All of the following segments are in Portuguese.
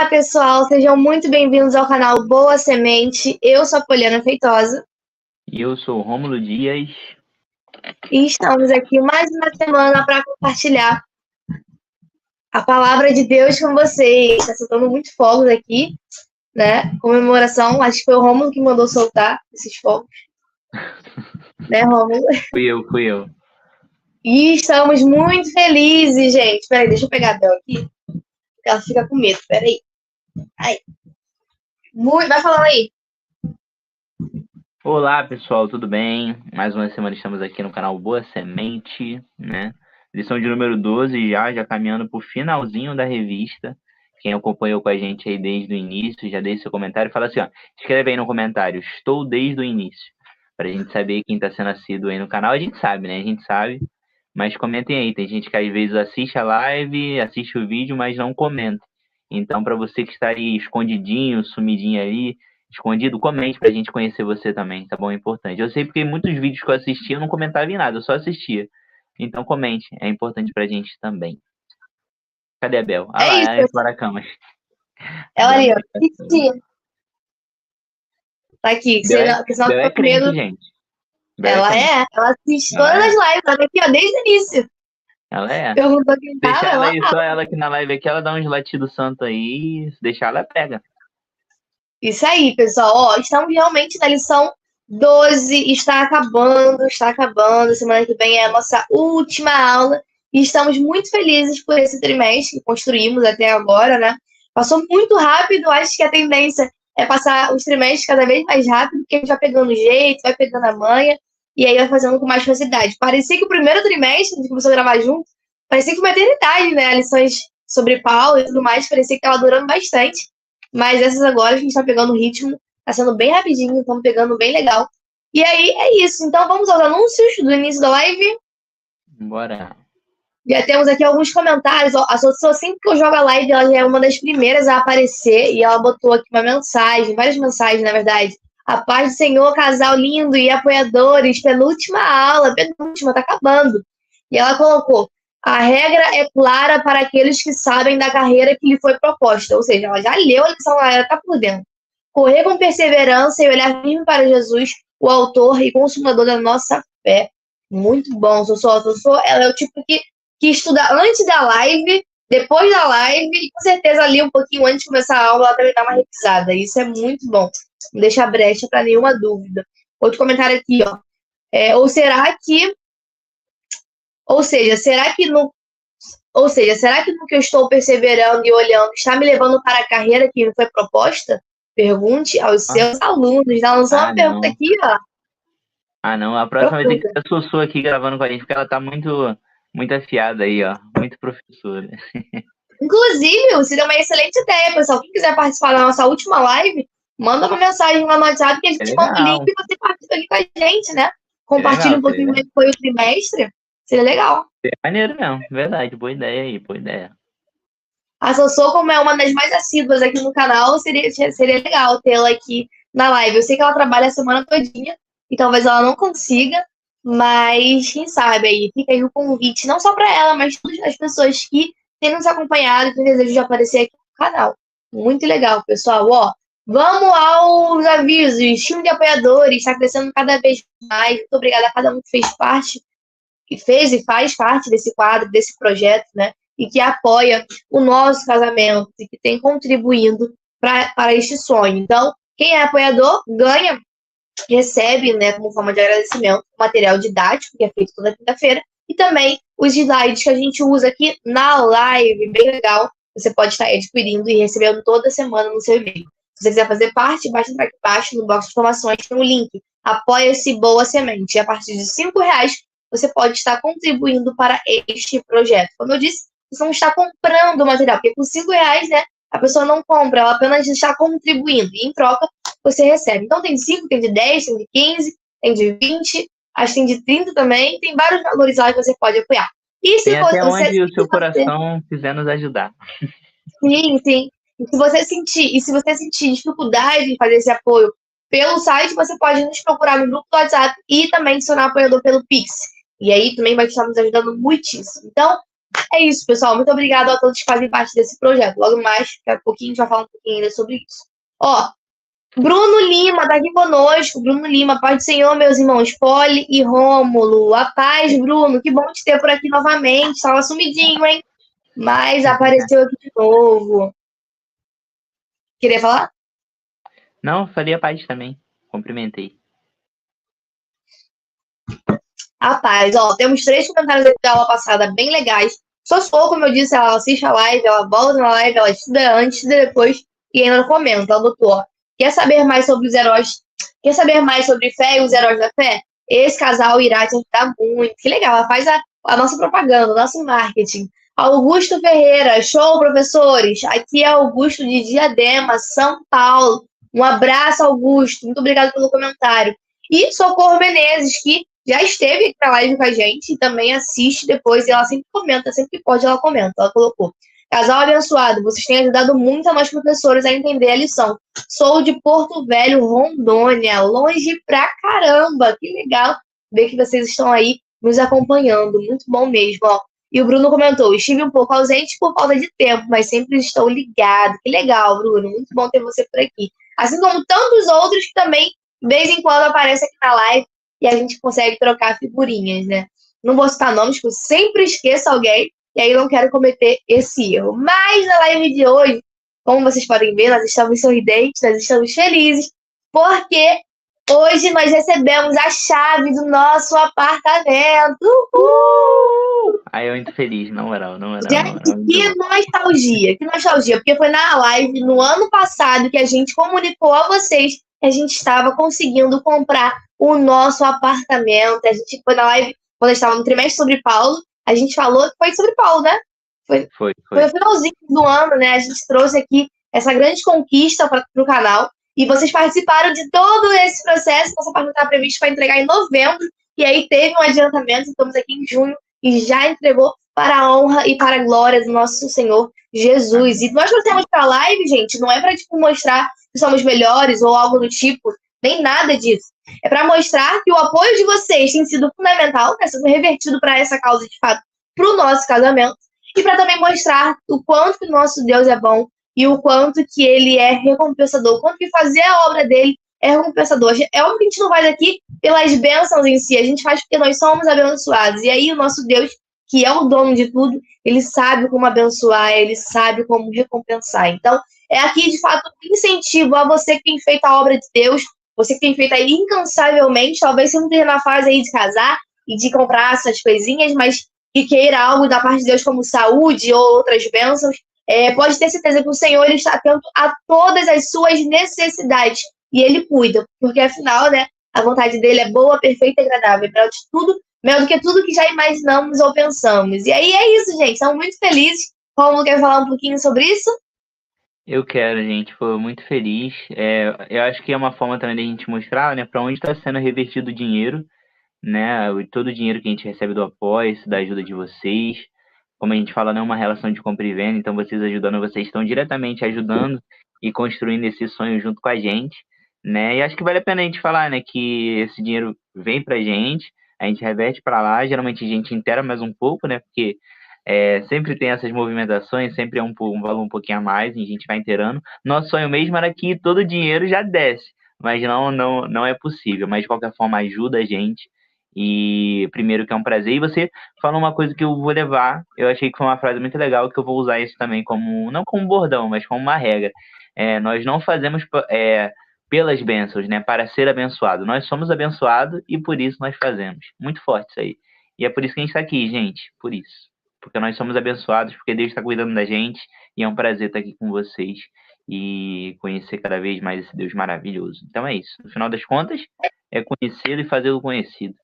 Olá, pessoal, sejam muito bem-vindos ao canal Boa Semente. Eu sou a Poliana Feitosa E eu sou o Rômulo Dias. e estamos aqui mais uma semana para compartilhar a palavra de Deus com vocês. Está soltando muito fogos aqui, né? Comemoração, acho que foi o Rômulo que mandou soltar esses fogos, né, Rômulo? Fui eu. E estamos muito felizes, gente. Peraí, deixa eu pegar a Bel aqui, porque ela fica com medo. Peraí. Aí. Vai falando aí. Olá, pessoal, tudo bem? Mais uma semana estamos aqui no canal Boa Semente, né? Lição de número 12 já caminhando para o finalzinho da revista. Quem acompanhou com a gente aí desde o início, já deixe seu comentário. Fala assim, ó, escreve aí no comentário, estou desde o início. Para a gente saber quem está sendo assíduo aí no canal. A gente sabe, né? A gente sabe. Mas comentem aí, tem gente que às vezes assiste a live, assiste o vídeo, mas não comenta. Então, para você que está aí escondidinho, sumidinho aí, escondido, comente pra gente conhecer você também, tá bom? É importante. Eu sei porque muitos vídeos que eu assistia eu não comentava em nada, eu só assistia. Então comente, é importante pra gente também. Cadê a Bel? Ah É lá, isso, é a pessoal. Exploracamas. A Ela Bel ali, ó. não tá aqui. Tá aqui, Bel porque senão Bel é fica com crente, medo. gente. Bel é Ela crente. assiste Ela todas as é. lives, ela tá aqui, ó, desde o início. Ela é. Perguntou quem tava, Deixar ela ela aí, tava. só ela aqui na live aqui, ela dá uns latidos santos aí, se deixar ela pega. Isso aí, pessoal. Ó, estamos realmente na lição 12, está acabando, está acabando. Semana que vem é a nossa última aula. E estamos muito felizes por esse trimestre que construímos até agora, né? Passou muito rápido, acho que a tendência é passar os trimestres cada vez mais rápido, porque a gente vai pegando o jeito, vai pegando a manha, e aí vai fazendo com mais facilidade. Parecia que o primeiro trimestre, a gente começou a gravar junto, parecia que foi uma eternidade, né? Lições sobre Paulo e tudo mais, parecia que estava durando bastante. Mas essas agora a gente tá pegando o ritmo, tá sendo bem rapidinho, estamos pegando bem legal. E aí é isso. Então vamos aos anúncios do início da live. Bora. Já temos aqui alguns comentários. A Sossô, sempre que eu jogo a live, ela já é uma das primeiras a aparecer. E ela botou aqui uma mensagem, várias mensagens, na verdade. A paz do Senhor, casal lindo e apoiadores. Penúltima aula, penúltima, tá acabando. E ela colocou: a regra é clara para aqueles que sabem da carreira que lhe foi proposta. Ou seja, ela já leu a lição, ela tá por dentro. Correr com perseverança e olhar firme para Jesus, o autor e consumador da nossa fé. Muito bom, Sossô. A Sossô, ela é o tipo que estuda antes da live, depois da live, e com certeza ali um pouquinho antes de começar a aula, ela também dá uma revisada. Isso é muito bom. Não deixa brecha para nenhuma dúvida. Outro comentário aqui, ó. Ou será que no que eu estou perseverando e olhando está me levando para a carreira que me foi proposta? Pergunte aos seus alunos. Ela lançou uma pergunta aqui, ó. Ah, não. A próxima vai ter que ser a Sossô aqui gravando com a gente, porque ela tá muito afiada aí, ó. Muito professora. Inclusive, você deu uma excelente ideia, pessoal. Quem quiser participar da nossa última live, manda uma mensagem lá no WhatsApp que a gente manda o link e você participa aqui com a gente, né? Compartilha um pouquinho como foi o trimestre. Seria legal. É maneiro mesmo, verdade. Boa ideia aí, boa ideia. A Sossô, como é uma das mais assíduas aqui no canal, seria legal tê-la aqui na live. Eu sei que ela trabalha a semana todinha e talvez ela não consiga, mas quem sabe aí, fica aí o convite, não só para ela, mas todas as pessoas que têm nos acompanhado e têm desejo de aparecer aqui no canal. Muito legal, pessoal. Ó, vamos aos avisos. Time de apoiadores está crescendo cada vez mais. Muito obrigada a cada um que fez parte, que fez e faz parte desse quadro, desse projeto, né? E que apoia o nosso casamento e que tem contribuído para este sonho. Então, quem é apoiador ganha, recebe, né, como forma de agradecimento, material didático, que é feito toda quinta-feira, e também os slides que a gente usa aqui na live, bem legal. Você pode estar adquirindo e recebendo toda semana no seu e-mail. Se você quiser fazer parte, basta entrar aqui embaixo no box de informações, tem um link. Apoia-se Boa Semente. E a partir de R$5, você pode estar contribuindo para este projeto. Como eu disse, você não está comprando o material, porque com R$5, né, a pessoa não compra, ela apenas está contribuindo. E em troca, você recebe. Então tem de 5, tem de 10, tem de 15, tem de 20, acho que tem de 30 também. Tem vários valores lá que você pode apoiar. E se tem até onde o seu coração quiser nos ajudar. Sim, sim. E se você sentir dificuldade em fazer esse apoio pelo site, você pode nos procurar no grupo do WhatsApp e também adicionar apoiador pelo Pix. E aí também vai estar nos ajudando muitíssimo. Então, É isso, pessoal. Muito obrigado a todos que fazem parte desse projeto. Logo mais, daqui a pouquinho, a gente vai falar um pouquinho ainda sobre isso. Ó, Bruno Lima tá aqui conosco. Bruno Lima, paz do Senhor, meus irmãos. Poli e Rômulo. A paz, Bruno. Que bom te ter por aqui novamente. Tava sumidinho, hein? Mas apareceu aqui de novo. Queria falar? Não, falei a paz também. Cumprimentei. A paz. Ó, temos 3 comentários aqui da aula passada bem legais. Só se for, como eu disse, ela assiste a live, ela volta na live, ela estuda antes e depois e ainda comenta. Ela botou, ó, quer saber mais sobre os heróis? Quer saber mais sobre fé e os heróis da fé? Esse casal irá te ajudar muito. Que legal, ela faz a nossa propaganda, o nosso marketing. Augusto Ferreira, show, professores. Aqui é Augusto de Diadema, São Paulo. Um abraço, Augusto. Muito obrigado pelo comentário. E Socorro Menezes, que já esteve aqui na live com a gente e também assiste depois. E ela sempre comenta, sempre que pode, ela comenta. Ela colocou: casal abençoado, vocês têm ajudado muito a nós professores a entender a lição. Sou de Porto Velho, Rondônia, longe pra caramba. Que legal ver que vocês estão aí nos acompanhando. Muito bom mesmo, ó. E o Bruno comentou: estive um pouco ausente por falta de tempo, mas sempre estou ligado. Que legal, Bruno. Muito bom ter você por aqui. Assim como tantos outros que também, de vez em quando, aparecem aqui na live e a gente consegue trocar figurinhas, né? Não vou citar nomes, porque eu sempre esqueço alguém e aí não quero cometer esse erro. Mas na live de hoje, como vocês podem ver, nós estamos sorridentes, nós estamos felizes, porque hoje nós recebemos a chave do nosso apartamento. Uhul! Aí eu muito feliz, na moral. Gente, que nostalgia, porque foi na live no ano passado que a gente comunicou a vocês que a gente estava conseguindo comprar o nosso apartamento. A gente foi na live, quando a gente estava no trimestre sobre Paulo, a gente falou que foi sobre Paulo, né? Foi no finalzinho do ano, né? A gente trouxe aqui essa grande conquista para o canal. E vocês participaram de todo esse processo. Nossa parte estava prevista para entregar em novembro. E aí teve um adiantamento. Estamos aqui em junho e já entregou para a honra e para a glória do nosso Senhor Jesus. E nós trouxemos para a live, gente, não é para tipo, mostrar que somos melhores ou algo do tipo, nem nada disso. É para mostrar que o apoio de vocês tem sido fundamental, está sendo revertido para essa causa, de fato, para o nosso casamento. E para também mostrar o quanto que o nosso Deus é bom e o quanto que ele é recompensador, o quanto que fazer a obra dele é recompensador. É óbvio que a gente não faz aqui pelas bênçãos em si, a gente faz porque nós somos abençoados. E aí o nosso Deus, que é o dono de tudo, ele sabe como abençoar, ele sabe como recompensar. Então, é aqui, de fato, um incentivo a você que tem feito a obra de Deus, você que tem feito aí incansavelmente, talvez você não esteja na fase aí de casar e de comprar essas coisinhas, mas que queira algo da parte de Deus como saúde ou outras bênçãos, pode ter certeza que o Senhor ele está atento a todas as suas necessidades e ele cuida, porque afinal, né, a vontade dele é boa, perfeita e agradável, melhor do que tudo que já imaginamos ou pensamos. E aí é isso, gente, estamos muito felizes. Romulo quer falar um pouquinho sobre isso? Eu quero, gente, foi muito feliz. Eu acho que é uma forma também da gente mostrar, né, para onde está sendo revertido o dinheiro, né, todo o dinheiro que a gente recebe do apoio, da ajuda de vocês. Como a gente fala, não é uma relação de compra e venda, então vocês ajudando, vocês estão diretamente ajudando e construindo esse sonho junto com a gente, né? E acho que vale a pena a gente falar, né, que esse dinheiro vem pra gente, a gente reverte para lá, geralmente a gente inteira mais um pouco, né? Porque sempre tem essas movimentações, sempre é um valor um pouquinho a mais, e a gente vai inteirando. Nosso sonho mesmo era que todo o dinheiro já desce, mas não é possível. Mas de qualquer forma ajuda a gente. E primeiro que é um prazer. E você falou uma coisa que eu vou levar. Eu achei que foi uma frase muito legal, que eu vou usar isso também como, não como bordão, mas como uma regra. Nós não fazemos pelas bênçãos, né? Para ser abençoado. Nós somos abençoados e por isso nós fazemos. Muito forte isso aí. E é por isso que a gente está aqui, gente. Por isso. Porque nós somos abençoados, porque Deus está cuidando da gente. E é um prazer estar aqui com vocês e conhecer cada vez mais esse Deus maravilhoso. Então é isso. No final das contas, é conhecê-lo e fazê-lo conhecido.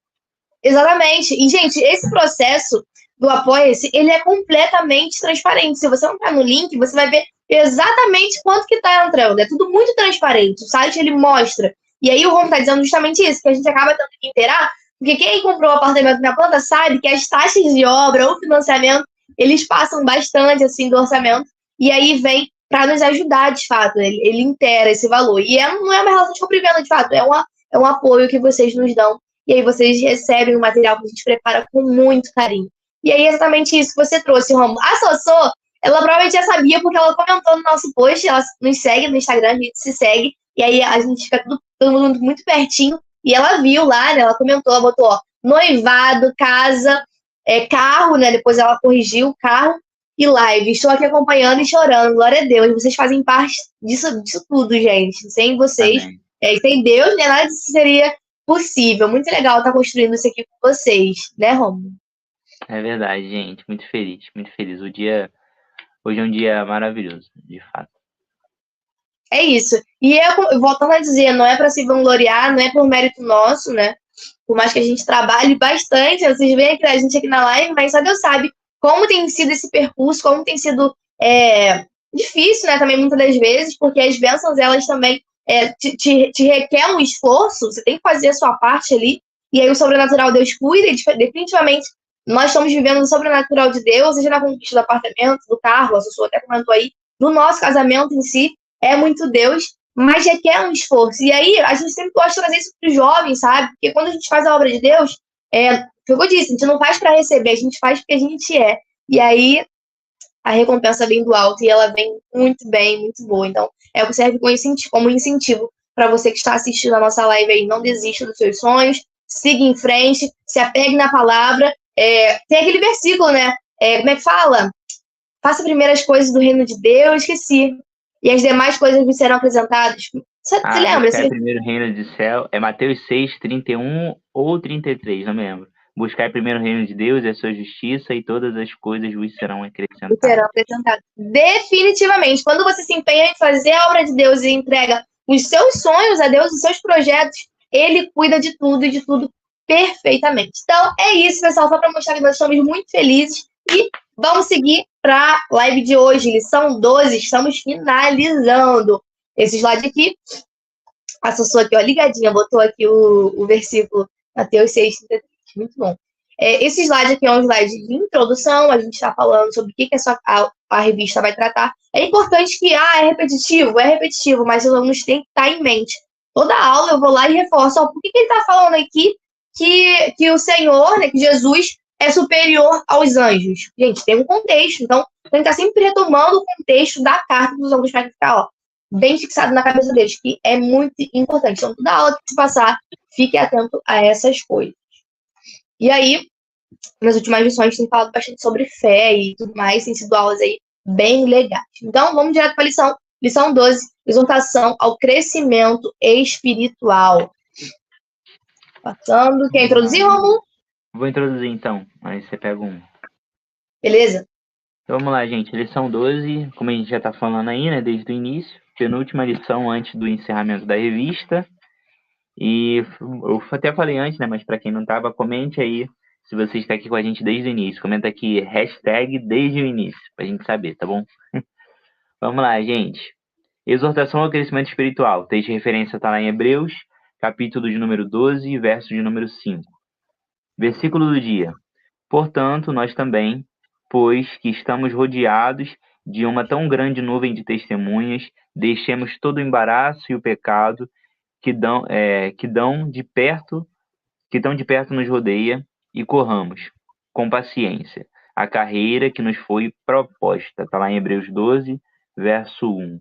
Exatamente. E, gente, esse processo do Apoia-se, ele é completamente transparente. Se você entrar no link, você vai ver exatamente quanto que tá entrando. É tudo muito transparente. O site, ele mostra. E aí o Ron tá dizendo justamente isso, que a gente acaba tendo que inteirar, porque quem comprou o apartamento na planta sabe que as taxas de obra ou financiamento, eles passam bastante, assim, do orçamento. E aí vem para nos ajudar, de fato. Ele inteira esse valor. E não é uma relação de compra e venda, de fato. É um apoio que vocês nos dão. E aí vocês recebem o material que a gente prepara com muito carinho. E aí, exatamente isso que você trouxe, Romulo. A Sossô, ela provavelmente já sabia, porque ela comentou no nosso post, ela nos segue no Instagram, a gente se segue, e aí a gente fica todo mundo muito pertinho, e ela viu lá, né, ela comentou, ela botou, ó, noivado, casa, carro, né, depois ela corrigiu, carro e live. Estou aqui acompanhando e chorando, glória a Deus, vocês fazem parte disso tudo, gente. Sem vocês, Amém. sem Deus, né, nada disso seria possível. Muito legal estar construindo isso aqui com vocês, né, Romulo? É verdade, gente. Muito feliz, muito feliz. Hoje é um dia maravilhoso, de fato. É isso. E voltando a dizer, não é para se vangloriar, não é por mérito nosso, né? Por mais que a gente trabalhe bastante, vocês veem aqui a gente aqui na live, mas só Deus sabe como tem sido esse percurso, como tem sido difícil, né? Também muitas das vezes, porque as bênçãos, elas também te requer um esforço, você tem que fazer a sua parte ali, e aí o sobrenatural Deus cuida, e definitivamente nós estamos vivendo o sobrenatural de Deus, seja na conquista do apartamento, do carro, a Sussu até comentou aí, no nosso casamento em si, é muito Deus, mas requer um esforço. E aí, a gente sempre gosta de trazer isso para os jovens, sabe? Porque quando a gente faz a obra de Deus, foi o que eu disse, a gente não faz para receber, a gente faz porque a gente é. E aí, a recompensa vem do alto e ela vem muito bem, muito boa. Então, é o que serve como incentivo para você que está assistindo a nossa live aí. Não desista dos seus sonhos, siga em frente, se apegue na palavra. Tem aquele versículo, né? Como é que fala? Faça primeiro as coisas do reino de Deus, esqueci. E as demais coisas me serão apresentadas. Você lembra? Buscar primeiro o reino de céu. É Mateus 6, 31 ou 33, não me lembro. Buscar primeiro o reino de Deus e a sua justiça, e todas as coisas vos serão acrescentadas. Serão acrescentadas. Definitivamente. Quando você se empenha em fazer a obra de Deus e entrega os seus sonhos a Deus, os seus projetos, Ele cuida de tudo e de tudo perfeitamente. Então, é isso, pessoal. Só para mostrar que nós estamos muito felizes. E vamos seguir para a live de hoje, lição 12. Estamos finalizando. Esse slide aqui, a Sussu aqui, ó, ligadinha, botou aqui o versículo Mateus 6, 33. Muito bom. Esse slide aqui é um slide de introdução, a gente está falando sobre o que a revista vai tratar. É importante que, é repetitivo, mas os alunos têm que estar em mente. Toda aula eu vou lá e reforço, por que ele está falando aqui que o Senhor, né, que Jesus é superior aos anjos? Gente, tem um contexto, então tem que estar sempre retomando o contexto da carta dos alunos para ficar, bem fixado na cabeça deles, que é muito importante. Então, toda aula que se passar, fique atento a essas coisas. E aí, nas últimas lições, tem falado bastante sobre fé e tudo mais, tem sido aulas aí bem legais. Então, vamos direto para a lição 12, exortação ao crescimento espiritual. Passando, quer introduzir, Romulo? Vou introduzir, então, aí você pega um. Beleza. Então, vamos lá, gente. Lição 12, como a gente já está falando aí, né, desde o início, penúltima lição antes do encerramento da revista. E eu até falei antes, né, mas para quem não estava, comente aí se você está aqui com a gente desde o início. Comenta aqui, hashtag desde o início, para a gente saber, tá bom? Vamos lá, gente. Exortação ao crescimento espiritual. O texto de referência está lá em Hebreus, capítulo de número 12, verso de número 5. Versículo do dia. Portanto, nós também, pois que estamos rodeados de uma tão grande nuvem de testemunhas, deixemos todo o embaraço e o pecado que tão de perto nos rodeia, e corramos com paciência a carreira que nos foi proposta. Está lá em Hebreus 12, verso 1.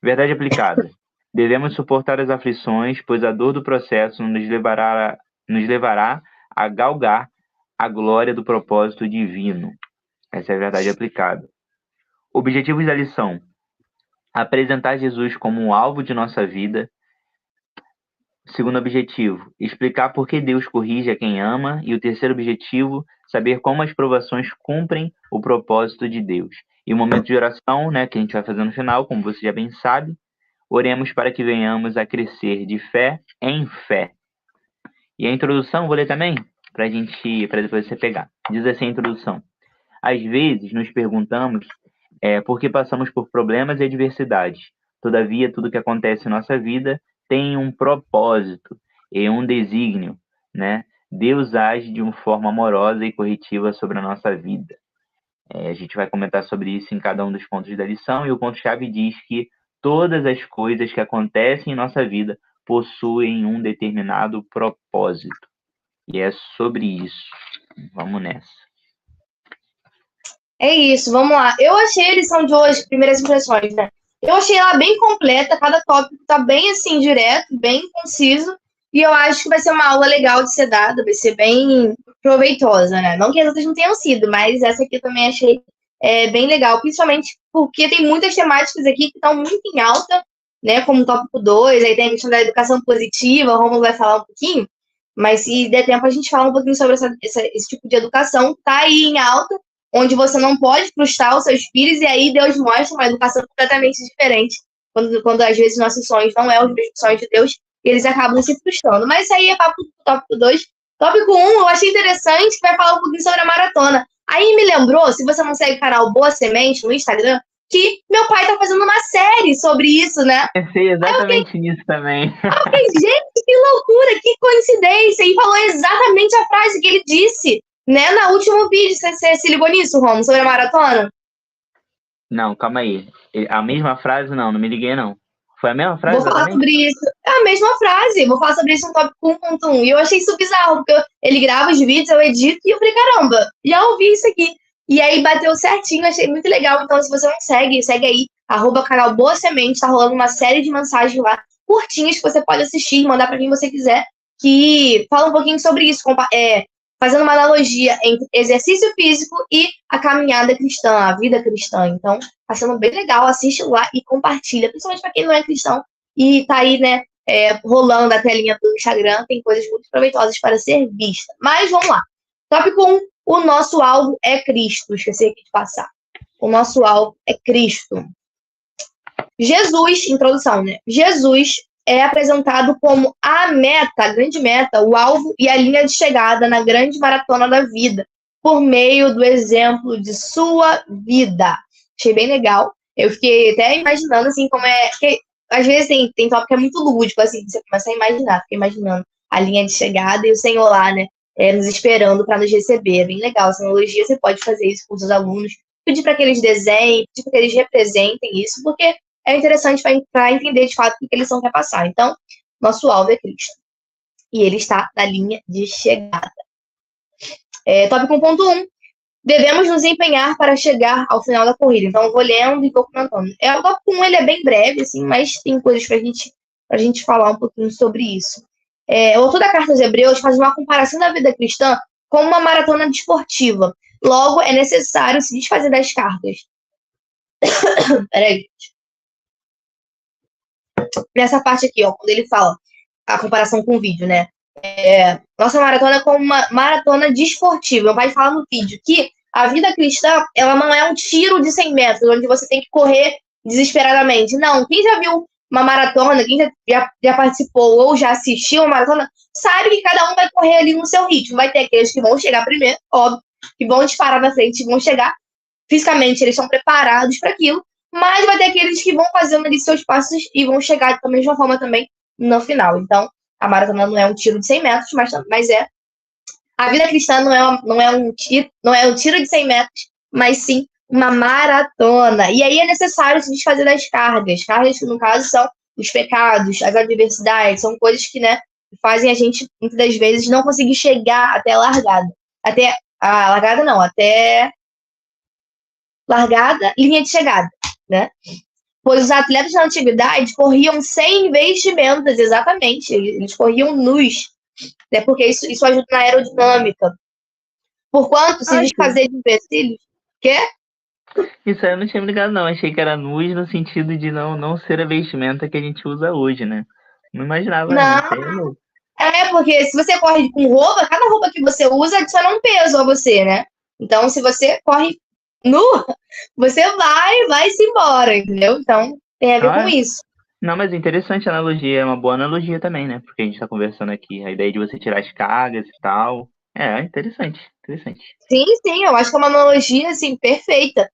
Verdade aplicada. Devemos suportar as aflições, pois a dor do processo nos levará a galgar a glória do propósito divino. Essa é a verdade aplicada. Objetivos da lição: apresentar Jesus como um alvo de nossa vida. Segundo objetivo, explicar por que Deus corrige a quem ama. E o terceiro objetivo, saber como as provações cumprem o propósito de Deus. E o momento de oração, né, que a gente vai fazer no final, como você já bem sabe, oremos para que venhamos a crescer de fé em fé. E a introdução, vou ler também, para depois você pegar. Diz assim a introdução: às vezes nos perguntamos por que passamos por problemas e adversidades. Todavia, tudo que acontece em nossa vida tem um propósito e um desígnio, né? Deus age de uma forma amorosa e corretiva sobre a nossa vida. A gente vai comentar sobre isso em cada um dos pontos da lição, e o ponto-chave diz que todas as coisas que acontecem em nossa vida possuem um determinado propósito. E é sobre isso. Vamos nessa. É isso, vamos lá. Eu achei a lição de hoje, primeiras impressões, né? Eu achei ela bem completa, cada tópico tá bem assim, direto, bem conciso, e eu acho que vai ser uma aula legal de ser dada, vai ser bem proveitosa, né? Não que as outras não tenham sido, mas essa aqui eu também achei bem legal, principalmente porque tem muitas temáticas aqui que estão muito em alta, né? Como o tópico 2, aí tem a questão da educação positiva, o Romulo vai falar um pouquinho, mas se der tempo a gente fala um pouquinho sobre esse tipo de educação que tá aí em alta, onde você não pode frustrar os seus filhos, e aí Deus mostra uma educação completamente diferente, quando às vezes nossos sonhos não é os mesmos sonhos de Deus, e eles acabam se frustrando. Mas isso aí é papo do tópico 2. Tópico 1, eu achei interessante, que vai falar um pouquinho sobre a maratona. Aí me lembrou, se você não segue o canal Boa Semente no Instagram, que meu pai tá fazendo uma série sobre isso, né? Pensei exatamente nisso também. Eu fiquei, gente, que loucura, que coincidência! E falou exatamente a frase que ele disse, né, no último vídeo. Você se ligou nisso, Romo, sobre a maratona? Não, calma aí. A mesma frase, não me liguei, não. Foi a mesma frase, Vou falar exatamente? sobre isso. É a mesma frase. Vou falar sobre isso no tópico 1.1. E eu achei isso bizarro, porque ele grava os vídeos, eu edito, e eu falei, caramba, já ouvi isso aqui. E aí bateu certinho, achei muito legal. Então, se você não segue, segue aí, @canal Boa Semente, tá rolando uma série de mensagens lá, curtinhas, que você pode assistir e mandar pra quem você quiser, que fala um pouquinho sobre isso, fazendo uma analogia entre exercício físico e a caminhada cristã, a vida cristã. Então, tá sendo bem legal, assiste lá e compartilha, principalmente para quem não é cristão e tá aí, né, rolando a telinha do Instagram, tem coisas muito proveitosas para ser vista. Mas vamos lá. Tópico 1, o nosso alvo é Cristo. Esqueci aqui de passar. O nosso alvo é Cristo. Jesus, introdução, né? Jesus é apresentado como a meta, a grande meta, o alvo e a linha de chegada na grande maratona da vida, por meio do exemplo de sua vida. Achei bem legal. Eu fiquei até imaginando, assim, como é... Porque, às vezes tem tópico que é muito lúdico, assim, você começa a imaginar, fica imaginando a linha de chegada e o Senhor lá, né, nos esperando para nos receber. É bem legal essa analogia, você pode fazer isso com os seus alunos, pedir para que eles desenhem, pedir para que eles representem isso, porque é interessante para entender de fato o que a lição quer passar. Então, nosso alvo é Cristo. E ele está na linha de chegada. Tópico 1.1. Devemos nos empenhar para chegar ao final da corrida. Então, eu vou lendo e vou comentando. O tópico 1 ele é bem breve, assim, mas tem coisas para a gente falar um pouquinho sobre isso. O autor da Carta aos Hebreus faz uma comparação da vida cristã com uma maratona desportiva. Logo, é necessário se desfazer das cartas. Peraí, gente. Nessa parte aqui, ó, quando ele fala a comparação com o vídeo, né? Nossa maratona é como uma maratona desportiva. Meu pai fala no vídeo que a vida cristã, ela não é um tiro de 100 metros, onde você tem que correr desesperadamente. Não, quem já viu uma maratona, quem já participou ou já assistiu uma maratona, sabe que cada um vai correr ali no seu ritmo. Vai ter aqueles que vão chegar primeiro, óbvio, que vão disparar na frente e vão chegar. Fisicamente, eles estão preparados para aquilo, mas vai ter aqueles que vão fazendo ali seus passos e vão chegar da mesma forma também no final. Então, a maratona não é um tiro de 100 metros, mas a vida cristã não é um tiro de 100 metros, mas sim uma maratona. E aí é necessário se desfazer das cargas. Cargas que, no caso, são os pecados, as adversidades, são coisas que, né, fazem a gente, muitas das vezes, não conseguir chegar até a largada. Até a largada, não, até largada, linha de chegada, né? Pois os atletas na antiguidade corriam sem vestimentas, exatamente. Eles corriam nus, né? Porque isso ajuda na aerodinâmica. Porquanto, se desfazer de empecilhos... Quê? Isso aí eu não tinha me ligado, não. Achei que era nus no sentido de não ser a vestimenta que a gente usa hoje, né? Não imaginava, não. Porque se você corre com roupa, cada roupa que você usa adiciona um peso a você, né? Então, se você corre nu, você vai-se embora, entendeu? Então, tem a ver com isso. Não, mas interessante a analogia, é uma boa analogia também, né? Porque a gente tá conversando aqui, a ideia de você tirar as cargas e tal. Interessante. Sim, eu acho que é uma analogia, assim, perfeita.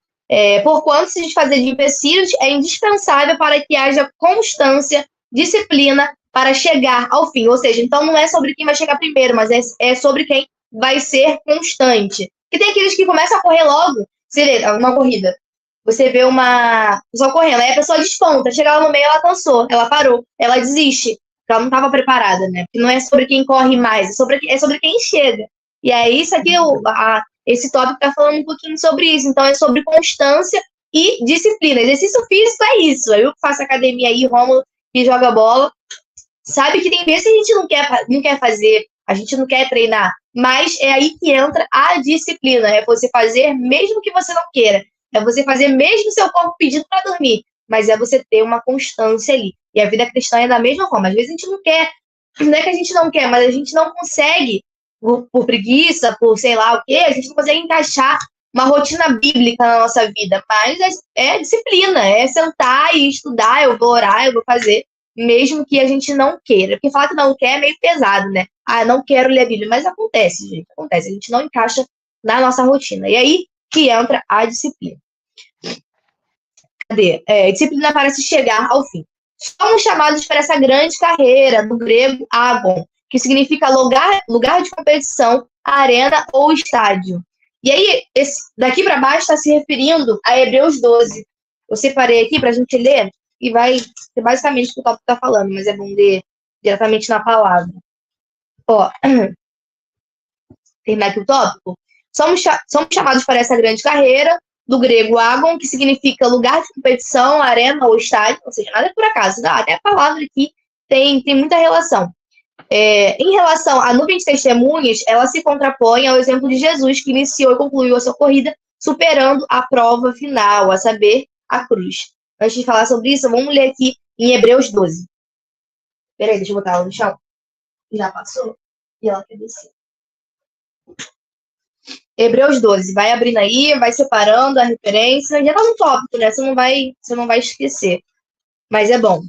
Porquanto se desfazer de empecilhos é indispensável para que haja constância, disciplina para chegar ao fim. Ou seja, então não é sobre quem vai chegar primeiro, mas é sobre quem vai ser constante. E tem aqueles que começam a correr logo, uma corrida. Você vê uma pessoa correndo, aí a pessoa desponta, chega lá no meio, ela cansou, ela parou, ela desiste, porque ela não estava preparada, né? Porque não é sobre quem corre mais, é sobre quem chega. E aí, isso aqui, esse tópico está falando um pouquinho sobre isso. Então, é sobre constância e disciplina. Exercício físico é isso. Eu que faço academia aí, Rômulo, que joga bola, sabe que tem vezes que a gente não quer fazer, a gente não quer treinar, mas é aí que entra a disciplina. É você fazer mesmo que você não queira. É você fazer mesmo seu corpo pedindo para dormir. Mas é você ter uma constância ali. E a vida cristã é da mesma forma. Às vezes a gente não quer, não é que a gente não quer, mas a gente não consegue, por preguiça, por sei lá o quê, a gente não consegue encaixar uma rotina bíblica na nossa vida. Mas é disciplina, é sentar e estudar, eu vou orar, eu vou fazer, mesmo que a gente não queira. Porque falar que não quer é meio pesado, né? Ah, não quero ler a Bíblia. Mas acontece, gente, acontece. A gente não encaixa na nossa rotina. E aí que entra a disciplina. Disciplina para se chegar ao fim. Somos chamados para essa grande carreira, do grego agon, que significa lugar de competição, arena ou estádio. E aí, daqui para baixo está se referindo a Hebreus 12. Eu separei aqui para a gente ler e vai ser basicamente o que o tópico está falando, mas é bom ler diretamente na palavra. Terminar aqui o tópico. Somos chamados para essa grande carreira, do grego agon, que significa lugar de competição, arena ou estádio, ou seja, nada é por acaso, não, até a palavra aqui tem muita relação. Em relação à nuvem de testemunhas, ela se contrapõe ao exemplo de Jesus, que iniciou e concluiu a sua corrida, superando a prova final, a saber, a cruz. Antes de falar sobre isso, vamos ler aqui em Hebreus 12. Peraí, deixa eu botar ela no chão. Já passou? E ela quer descer. Hebreus 12, vai abrindo aí, vai separando a referência, já tá no tópico, né? Você não vai esquecer. Mas é bom.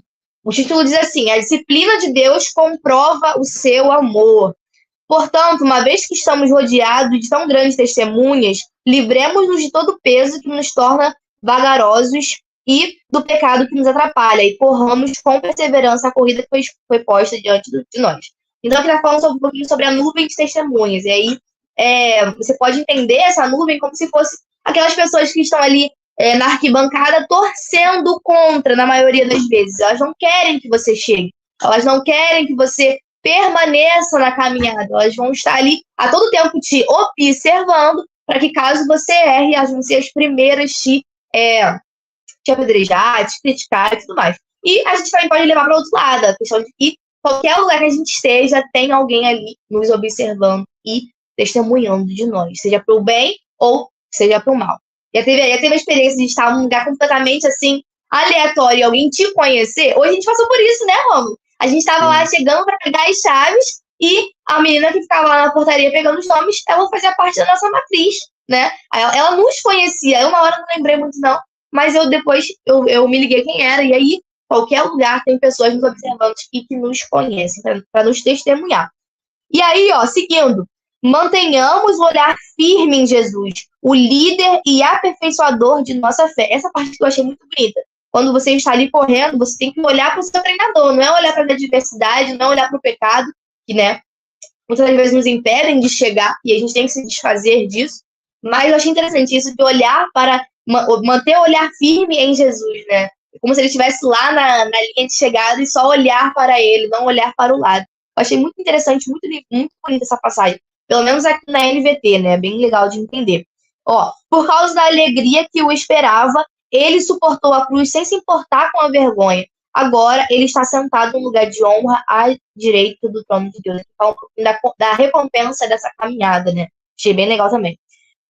O título diz assim: a disciplina de Deus comprova o seu amor. Portanto, uma vez que estamos rodeados de tão grandes testemunhas, livremos-nos de todo o peso que nos torna vagarosos e do pecado que nos atrapalha, e corramos com perseverança a corrida que foi posta diante de nós. Então, aqui está falando um pouquinho sobre a nuvem de testemunhas. E aí, você pode entender essa nuvem como se fosse aquelas pessoas que estão ali na arquibancada torcendo contra, na maioria das vezes. Elas não querem que você chegue. Elas não querem que você permaneça na caminhada. Elas vão estar ali a todo tempo te observando para que, caso você erre, elas vão ser as primeiras te apedrejar, te criticar e tudo mais. E a gente também pode levar para o outro lado, a questão de que qualquer lugar que a gente esteja, tem alguém ali nos observando e testemunhando de nós, seja para o bem ou seja para o mal. Já teve a experiência de estar em um lugar completamente assim, aleatório, e alguém te conhecer? Hoje a gente passou por isso, né, Romulo? A gente estava lá chegando para pegar as chaves e a menina que ficava lá na portaria pegando os nomes, ela fazia parte da nossa matriz, né? Ela nos conhecia. Eu, na hora, não lembrei muito, não, mas depois eu me liguei quem era, e aí qualquer lugar tem pessoas nos observando e que nos conhecem, para nos testemunhar. E aí, seguindo, mantenhamos o olhar firme em Jesus, o líder e aperfeiçoador de nossa fé. Essa parte que eu achei muito bonita. Quando você está ali correndo, você tem que olhar para o seu treinador, não é olhar para a adversidade, não é olhar para o pecado, que, né, muitas vezes nos impedem de chegar, e a gente tem que se desfazer disso. Mas eu achei interessante isso de olhar para, manter o olhar firme em Jesus, né? Como se ele estivesse lá na linha de chegada e só olhar para ele, não olhar para o lado. Eu achei muito interessante, muito bonita essa passagem. Pelo menos aqui na NVT, né? Bem legal de entender. Por causa da alegria que o esperava, ele suportou a cruz sem se importar com a vergonha. Agora ele está sentado num lugar de honra à direita do trono de Deus. Então, da recompensa dessa caminhada, né? Achei bem legal também.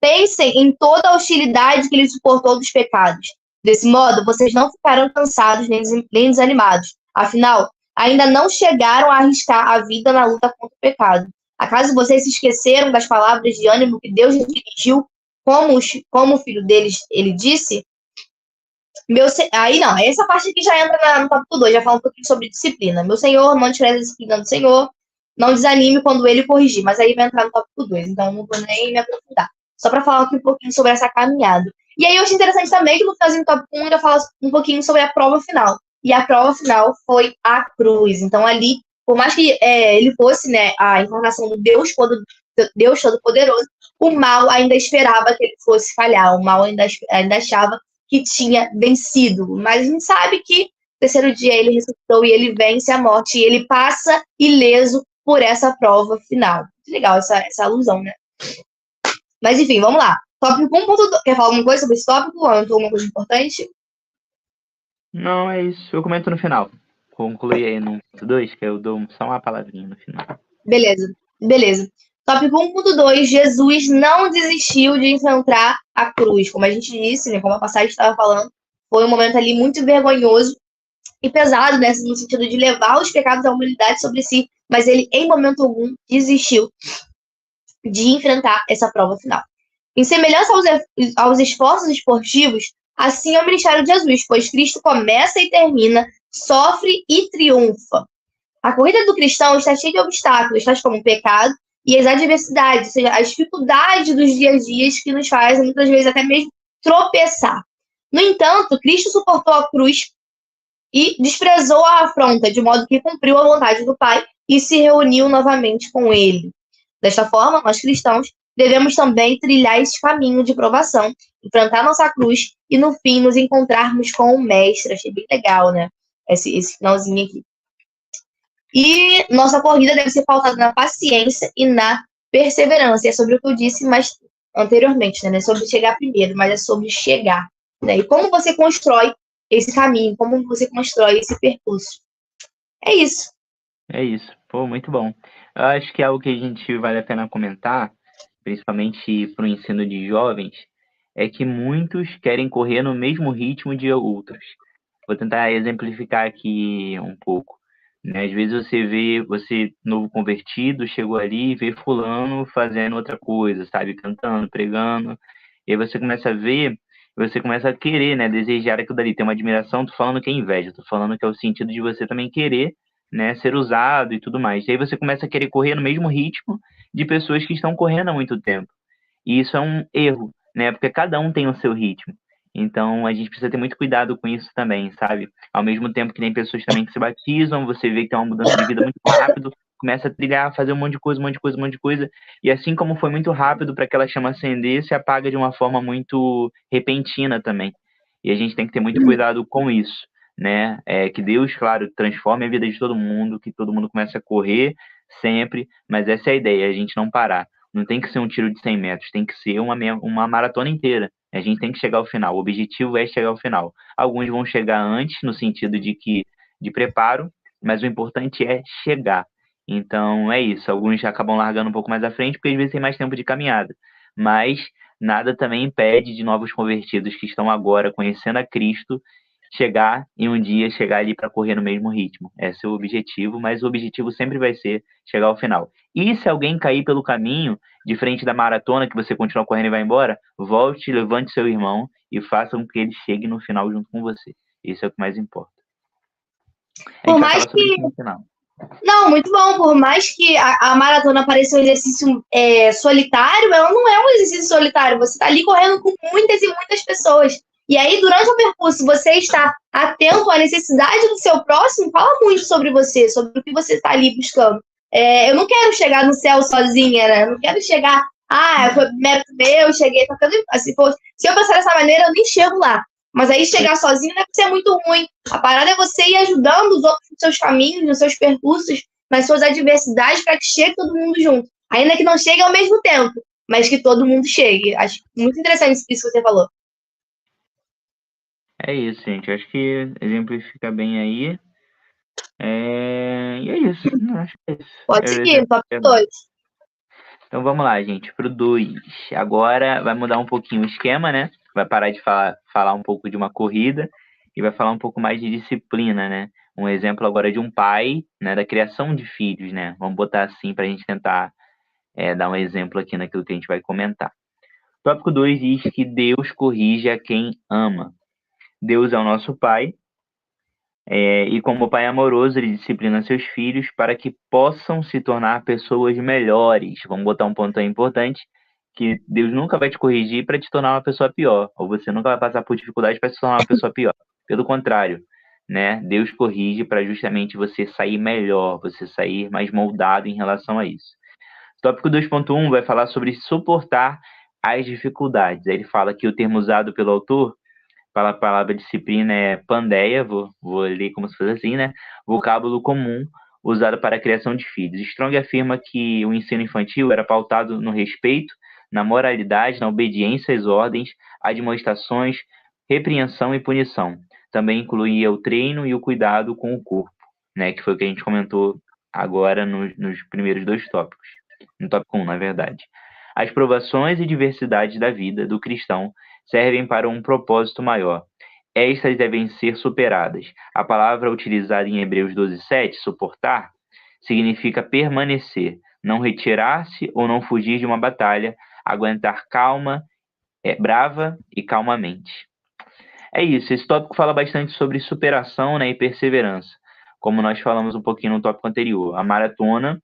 Pensem em toda a hostilidade que ele suportou dos pecados. Desse modo, vocês não ficarão cansados nem desanimados. Afinal, ainda não chegaram a arriscar a vida na luta contra o pecado. Acaso vocês se esqueceram das palavras de ânimo que Deus lhes dirigiu, como o filho deles, ele disse? Aí não, essa parte aqui já entra no tópico 2, já fala um pouquinho sobre disciplina. Meu Senhor, não despreze a disciplina do Senhor, não desanime quando ele corrigir, mas aí vai entrar no tópico 2, então não vou nem me aprofundar. Só para falar aqui um pouquinho sobre essa caminhada. E aí eu achei interessante também que no finalzinho do tópico 1 ainda fala um pouquinho sobre a prova final. E a prova final foi a cruz. Então ali, por mais que ele fosse, né, a encarnação do Deus Todo-Poderoso, o mal ainda esperava que ele fosse falhar. O mal ainda achava que tinha vencido. Mas a gente sabe que no terceiro dia ele ressuscitou e ele vence a morte. E ele passa ileso por essa prova final. Muito legal essa alusão, né? Mas enfim, vamos lá. Tópico 1.2. Quer falar alguma coisa sobre esse tópico? Alguma coisa importante? Não, é isso. Eu comento no final. Conclui aí no 2, que eu dou só uma palavrinha no final. Beleza. Tópico 1.2. Jesus não desistiu de enfrentar a cruz. Como a gente disse, né? Como a passagem estava falando, foi um momento ali muito vergonhoso e pesado, né? No sentido de levar os pecados da humanidade sobre si. Mas ele, em momento algum, desistiu de enfrentar essa prova final. Em semelhança aos esforços esportivos, assim é o ministério de Jesus, pois Cristo começa e termina, sofre e triunfa. A corrida do cristão está cheia de obstáculos, tais como o pecado e as adversidades, ou seja, as dificuldades dos dias a dias que nos fazem, muitas vezes, até mesmo tropeçar. No entanto, Cristo suportou a cruz e desprezou a afronta, de modo que cumpriu a vontade do Pai e se reuniu novamente com ele. Desta forma, nós cristãos devemos também trilhar esse caminho de provação, enfrentar nossa cruz e, no fim, nos encontrarmos com o Mestre. Achei bem legal, né? Esse finalzinho aqui. E nossa corrida deve ser pautada na paciência e na perseverança. E é sobre o que eu disse mais anteriormente, né? Não é sobre chegar primeiro, mas é sobre chegar. Né? E como você constrói esse caminho, como você constrói esse percurso. É isso. É isso. Pô, muito bom. Eu acho que é algo que a gente vale a pena comentar, principalmente para o ensino de jovens, é que muitos querem correr no mesmo ritmo de outros. Vou tentar exemplificar aqui um pouco. Né? Às vezes você novo convertido, chegou ali e vê fulano fazendo outra coisa, sabe? Cantando, pregando. E aí você começa a ver, você começa a querer, né? Desejar aquilo dali. Tem uma admiração, tô falando que é inveja, tô falando que é o sentido de você também querer, né? Ser usado e tudo mais. E aí você começa a querer correr no mesmo ritmo de pessoas que estão correndo há muito tempo. E isso é um erro, né? Porque cada um tem o seu ritmo. Então a gente precisa ter muito cuidado com isso também, sabe? Ao mesmo tempo que tem pessoas também que se batizam, você vê que tem uma mudança de vida muito rápido, começa a trilhar, fazer um monte de coisa, um monte de coisa, um monte de coisa. E assim como foi muito rápido para aquela chama acender, se apaga de uma forma muito repentina também. E a gente tem que ter muito cuidado com isso, né? Que Deus, claro, transforme a vida de todo mundo, que todo mundo comece a correr sempre, mas essa é a ideia, a gente não parar. Não tem que ser um tiro de 100 metros, tem que ser uma maratona inteira. A gente tem que chegar ao final. O objetivo é chegar ao final. Alguns vão chegar antes, no sentido de preparo, mas o importante é chegar. Então é isso. Alguns já acabam largando um pouco mais à frente, porque às vezes tem mais tempo de caminhada. Mas nada também impede de novos convertidos que estão agora conhecendo a Cristo chegar e um dia chegar ali para correr no mesmo ritmo. Esse é o objetivo, mas o objetivo sempre vai ser chegar ao final. E se alguém cair pelo caminho, de frente da maratona, que você continua correndo e vai embora, volte, levante seu irmão e faça com que ele chegue no final junto com você. Isso é o que mais importa. A gente Por vai mais falar sobre que isso no final. Não, muito bom. Por mais que a maratona pareça um exercício solitário, ela não é um exercício solitário. Você está ali correndo com muitas e muitas pessoas. E aí, durante o percurso, você está atento à necessidade do seu próximo, fala muito sobre você, sobre o que você está ali buscando. Eu não quero chegar no céu sozinha, né? Eu não quero chegar, foi mérito meu, cheguei tocando. Assim, se eu pensar dessa maneira, eu nem chego lá. Mas aí chegar sozinho deve ser muito ruim. A parada é você ir ajudando os outros nos seus caminhos, nos seus percursos, nas suas adversidades, para que chegue todo mundo junto. Ainda que não chegue ao mesmo tempo, mas que todo mundo chegue. Acho muito interessante isso que você falou. É isso, gente. Acho que exemplifica bem aí. E é isso. Não, acho que é isso. Pode seguir, top 2. Então vamos lá, gente, pro 2. Agora vai mudar um pouquinho o esquema, né? Vai parar de falar um pouco de uma corrida e vai falar um pouco mais de disciplina, né? Um exemplo agora de um pai, né? Da criação de filhos, né? Vamos botar assim para a gente tentar dar um exemplo aqui naquilo que a gente vai comentar. O tópico 2 diz que Deus corrige a quem ama. Deus é o nosso pai, e como pai amoroso, ele disciplina seus filhos para que possam se tornar pessoas melhores. Vamos botar um ponto aí importante, que Deus nunca vai te corrigir para te tornar uma pessoa pior, ou você nunca vai passar por dificuldade para se tornar uma pessoa pior. Pelo contrário, né? Deus corrige para justamente você sair melhor, você sair mais moldado em relação a isso. Tópico 2.1 vai falar sobre suportar as dificuldades. Aí ele fala que o termo usado pelo autor para a palavra disciplina é pandeia, vou ler como se fosse assim, né? Vocábulo comum usado para a criação de filhos. Strong afirma que o ensino infantil era pautado no respeito, na moralidade, na obediência às ordens, admoestações, repreensão e punição. Também incluía o treino e o cuidado com o corpo, né, que foi o que a gente comentou agora nos primeiros dois tópicos. No tópico 1, na verdade. As provações e diversidades da vida do cristão servem para um propósito maior. Estas devem ser superadas. A palavra utilizada em Hebreus 12:7, suportar, significa permanecer, não retirar-se ou não fugir de uma batalha, aguentar brava e calmamente. É isso, esse tópico fala bastante sobre superação, né, e perseverança, como nós falamos um pouquinho no tópico anterior. A maratona,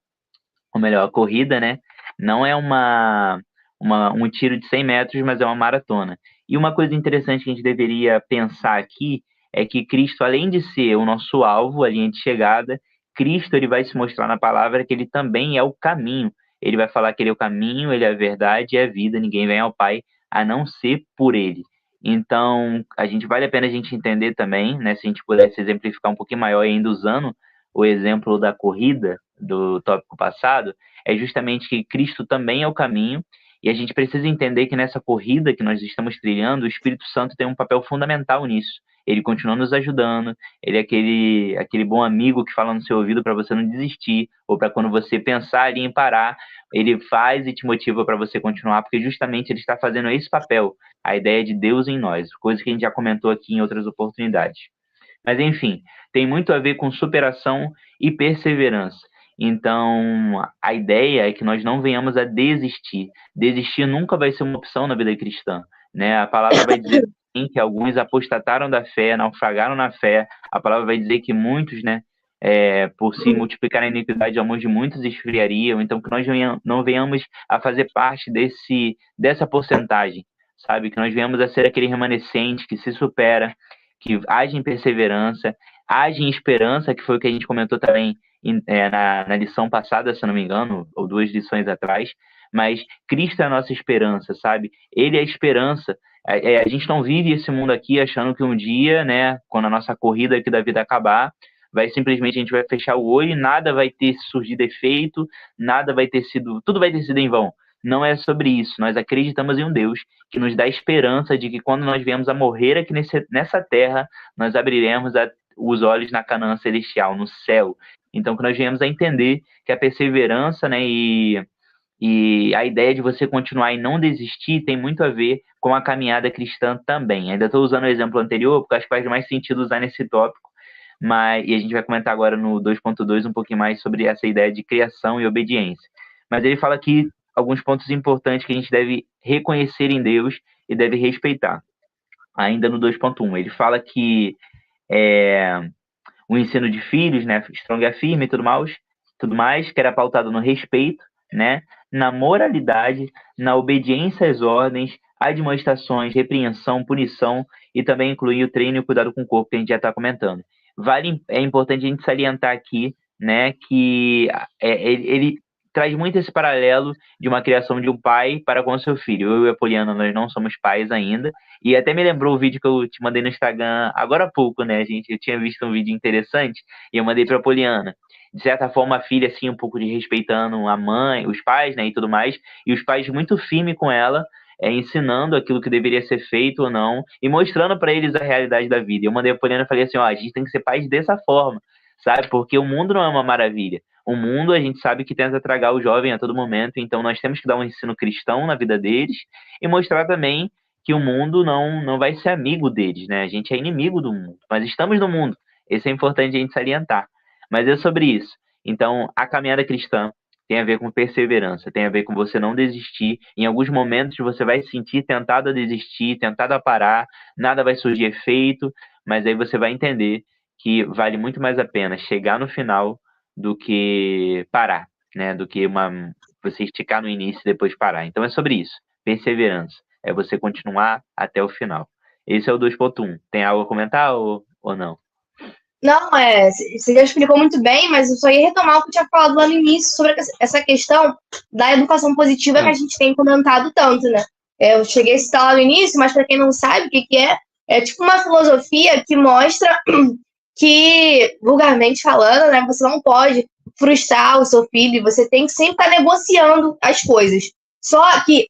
ou melhor, a corrida, né, não é um tiro de 100 metros, mas é uma maratona. E uma coisa interessante que a gente deveria pensar aqui é que Cristo, além de ser o nosso alvo, a linha de chegada, Cristo ele vai se mostrar na palavra que ele também é o caminho. Ele vai falar que ele é o caminho, ele é a verdade e a vida, ninguém vem ao Pai a não ser por ele. Então, vale a pena a gente entender também, né, se a gente pudesse exemplificar um pouquinho maior, ainda usando o exemplo da corrida do tópico passado, é justamente que Cristo também é o caminho, e a gente precisa entender que nessa corrida que nós estamos trilhando, o Espírito Santo tem um papel fundamental nisso. Ele continua nos ajudando, ele é aquele bom amigo que fala no seu ouvido para você não desistir, ou para quando você pensar ali em parar, ele faz e te motiva para você continuar, porque justamente ele está fazendo esse papel, a ideia de Deus em nós, coisa que a gente já comentou aqui em outras oportunidades. Mas, enfim, tem muito a ver com superação e perseverança. Então, a ideia é que nós não venhamos a desistir. Desistir nunca vai ser uma opção na vida cristã, né? A palavra vai dizer que alguns apostataram da fé, naufragaram na fé. A palavra vai dizer que muitos, né, por se multiplicar a iniquidade, o amor de muitos esfriariam. Então, que nós não venhamos a fazer parte dessa porcentagem, sabe? Que nós venhamos a ser aquele remanescente que se supera, que age em perseverança, age em esperança, que foi o que a gente comentou também na lição passada, se não me engano, ou 2 lições atrás, mas Cristo é a nossa esperança, sabe? Ele é a esperança. A gente não vive esse mundo aqui achando que um dia, né, quando a nossa corrida aqui da vida acabar, a gente vai fechar o olho e nada vai ter surgido efeito, tudo vai ter sido em vão. Não é sobre isso. Nós acreditamos em um Deus que nos dá esperança de que quando nós viemos a morrer aqui nessa terra, nós abriremos os olhos na Canaã celestial, no céu. Então, que nós viemos a entender que a perseverança, né, e a ideia de você continuar e não desistir tem muito a ver com a caminhada cristã também. Ainda estou usando o exemplo anterior, porque acho que faz mais sentido usar nesse tópico, e a gente vai comentar agora no 2.2 um pouquinho mais sobre essa ideia de criação e obediência. Mas ele fala aqui alguns pontos importantes que a gente deve reconhecer em Deus e deve respeitar. Ainda no 2.1, ele fala que o ensino de filhos, né, Strong afirma e tudo mais, que era pautado no respeito, né, na moralidade, na obediência às ordens, admoestações, repreensão, punição, e também incluir o treino e o cuidado com o corpo, que a gente já está comentando. É importante a gente salientar aqui, né, que ele traz muito esse paralelo de uma criação de um pai para com seu filho. Eu e a Poliana, nós não somos pais ainda, e até me lembrou o vídeo que eu te mandei no Instagram agora há pouco, né, gente? Eu tinha visto um vídeo interessante e eu mandei para a Poliana. De certa forma, a filha, assim, um pouco de respeitando a mãe, os pais, né, e tudo mais, e os pais muito firmes com ela, ensinando aquilo que deveria ser feito ou não, e mostrando para eles a realidade da vida. Eu mandei a Poliana e falei assim, ó, a gente tem que ser pais dessa forma, sabe? Porque o mundo não é uma maravilha. O mundo, a gente sabe que tenta tragar o jovem a todo momento, então nós temos que dar um ensino cristão na vida deles e mostrar também que o mundo não vai ser amigo deles, né? A gente é inimigo do mundo, mas estamos no mundo. Isso é importante a gente salientar. Mas é sobre isso. Então, a caminhada cristã tem a ver com perseverança, tem a ver com você não desistir. Em alguns momentos você vai se sentir tentado a desistir, tentado a parar, nada vai surgir efeito, mas aí você vai entender que vale muito mais a pena chegar no final do que parar, né? Do que você esticar no início e depois parar. Então é sobre isso, perseverança. É você continuar até o final. Esse é o 2.1. Tem algo a comentar ou não? Não, você já explicou muito bem, mas eu só ia retomar o que eu tinha falado lá no início sobre essa questão da educação positiva que a gente tem comentado tanto, né? Eu cheguei a citar lá no início, mas para quem não sabe o que é tipo uma filosofia que mostra que, vulgarmente falando, né, você não pode frustrar o seu filho, você tem que sempre estar negociando as coisas. Só que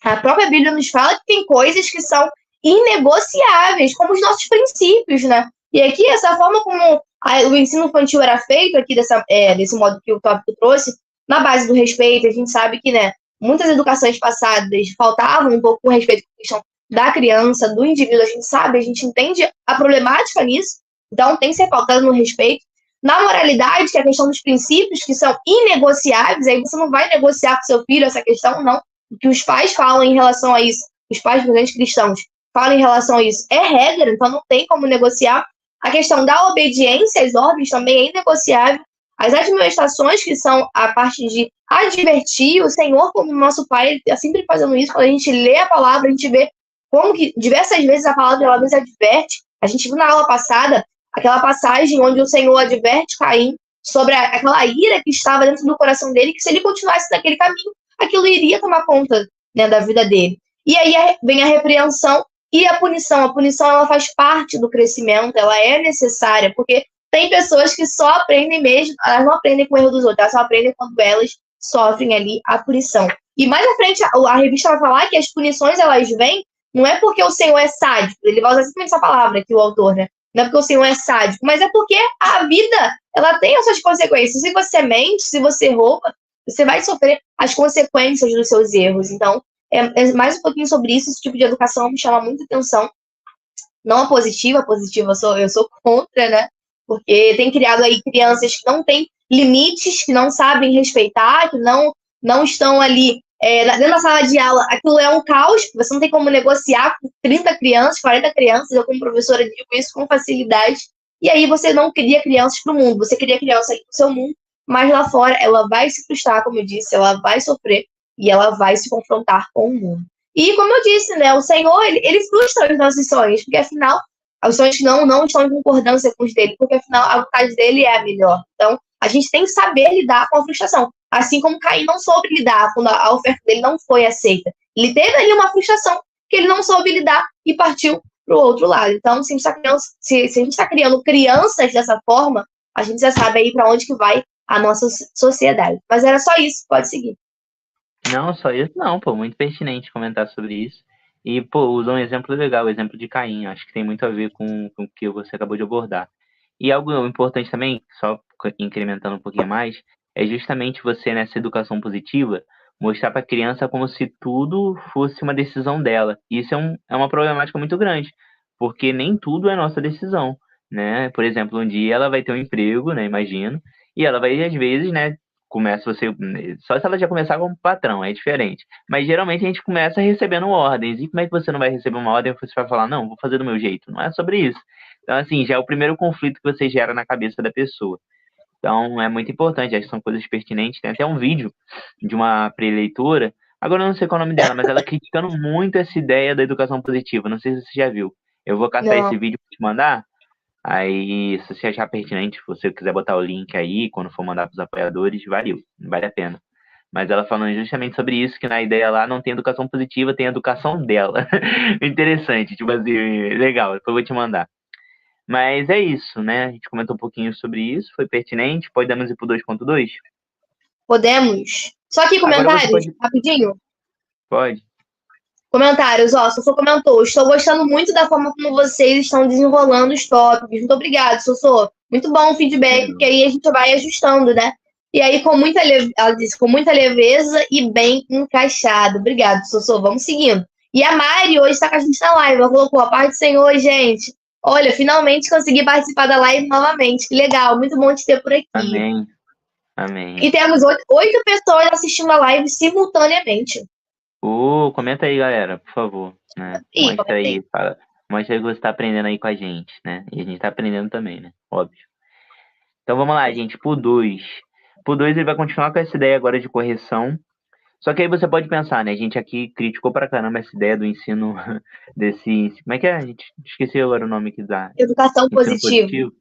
a própria Bíblia nos fala que tem coisas que são inegociáveis, como os nossos princípios, né? E aqui, essa forma como o ensino infantil era feito, aqui desse modo que o tópico trouxe, na base do respeito, a gente sabe que, né, muitas educações passadas faltavam um pouco com respeito à questão da criança, do indivíduo, a gente sabe, a gente entende a problemática nisso, então tem que ser pautado no respeito. Na moralidade, que é a questão dos princípios, que são inegociáveis, aí você não vai negociar com seu filho essa questão, não. O que os pais falam em relação a isso, os pais presentes cristãos falam em relação a isso, é regra, então não tem como negociar. A questão da obediência às ordens também é inegociável. As admoestações, que são a parte de advertir o Senhor, como nosso Pai, ele está sempre fazendo isso. Quando a gente lê a palavra, a gente vê como que diversas vezes a palavra ela nos adverte. A gente viu na aula passada aquela passagem onde o Senhor adverte Caim sobre aquela ira que estava dentro do coração dele, que se ele continuasse naquele caminho, aquilo iria tomar conta, né, da vida dele. E aí vem a repreensão e a punição. A punição ela faz parte do crescimento, ela é necessária, porque tem pessoas que só aprendem mesmo, elas não aprendem com o erro dos outros, elas só aprendem quando elas sofrem ali a punição. E mais à frente, a revista vai falar que as punições elas vêm, não é porque o Senhor é sádico, ele vai usar exatamente essa palavra aqui, o autor, né? Não é porque o Senhor é sádico, mas é porque a vida, ela tem as suas consequências. Se você mente, se você rouba, você vai sofrer as consequências dos seus erros. Então, é mais um pouquinho sobre isso. Esse tipo de educação me chama muita atenção. Não a positiva eu sou contra, né? Porque tem criado aí crianças que não têm limites, que não sabem respeitar, que não estão ali dentro da sala de aula. Aquilo é um caos, você não tem como negociar com 30 crianças, 40 crianças. Eu, como professora, digo isso com facilidade. E aí você não cria crianças para o mundo, você cria criança ali para o seu mundo, mas lá fora ela vai se frustrar, como eu disse, ela vai sofrer e ela vai se confrontar com o mundo. E como eu disse, né, o Senhor, ele frustra os nossos sonhos, porque afinal, os sonhos que não estão em concordância com os dele, porque afinal a vontade dele é a melhor. Então, a gente tem que saber lidar com a frustração. Assim como Caim não soube lidar quando a oferta dele não foi aceita. Ele teve ali uma frustração que ele não soube lidar e partiu para o outro lado. Então, se a gente está criando crianças dessa forma, a gente já sabe aí para onde que vai a nossa sociedade. Mas era só isso, pode seguir. Não, só isso não, pô, muito pertinente comentar sobre isso. E, pô, usa um exemplo legal, o exemplo de Caim, acho que tem muito a ver com o que você acabou de abordar. E algo importante também, só incrementando um pouquinho mais, é justamente você, nessa educação positiva, mostrar para a criança como se tudo fosse uma decisão dela. E isso é uma problemática muito grande, porque nem tudo é nossa decisão, né? Por exemplo, um dia ela vai ter um emprego, né, imagino, e ela vai, às vezes, né, só se ela já começar como patrão, é diferente. Mas geralmente a gente começa recebendo ordens. E como é que você não vai receber uma ordem e você vai falar, não, vou fazer do meu jeito? Não é sobre isso. Então, assim, já é o primeiro conflito que você gera na cabeça da pessoa. Então, é muito importante, acho que são coisas pertinentes. Tem até um vídeo de uma preleitora, agora eu não sei qual é o nome dela, mas ela criticando muito essa ideia da educação positiva. Não sei se você já viu. Eu vou caçar esse vídeo para te mandar. Aí, se você achar pertinente, se você quiser botar o link aí, quando for mandar para os apoiadores, vale a pena. Mas ela falando justamente sobre isso, que na ideia lá não tem educação positiva, tem educação dela. Interessante, tipo assim, legal, depois eu vou te mandar. Mas é isso, né? A gente comentou um pouquinho sobre isso, foi pertinente. Podemos ir pro 2.2? Podemos. Só aqui comentários, rapidinho. Pode. Comentários, ó, Sossô comentou, estou gostando muito da forma como vocês estão desenrolando os tópicos. Muito obrigada, Sossô. Muito bom o feedback, porque aí a gente vai ajustando, né? E aí, ela disse, com muita leveza e bem encaixado. Obrigado, Sossô. Vamos seguindo. E a Mari hoje está com a gente na live. Ela colocou a paz do Senhor, gente. Olha, finalmente consegui participar da live novamente. Que legal, muito bom te ter por aqui. Amém. Amém. E temos 8 pessoas assistindo a live simultaneamente. Comenta aí, galera, por favor. Né? Mostra aí que você está aprendendo aí com a gente, né? E a gente está aprendendo também, né? Óbvio. Então vamos lá, gente. Pro 2. Pro 2 ele vai continuar com essa ideia agora de correção. Só que aí você pode pensar, né? A gente aqui criticou pra caramba essa ideia do ensino desse... Como é que é? A gente esqueceu agora o nome que dá. Educação positiva.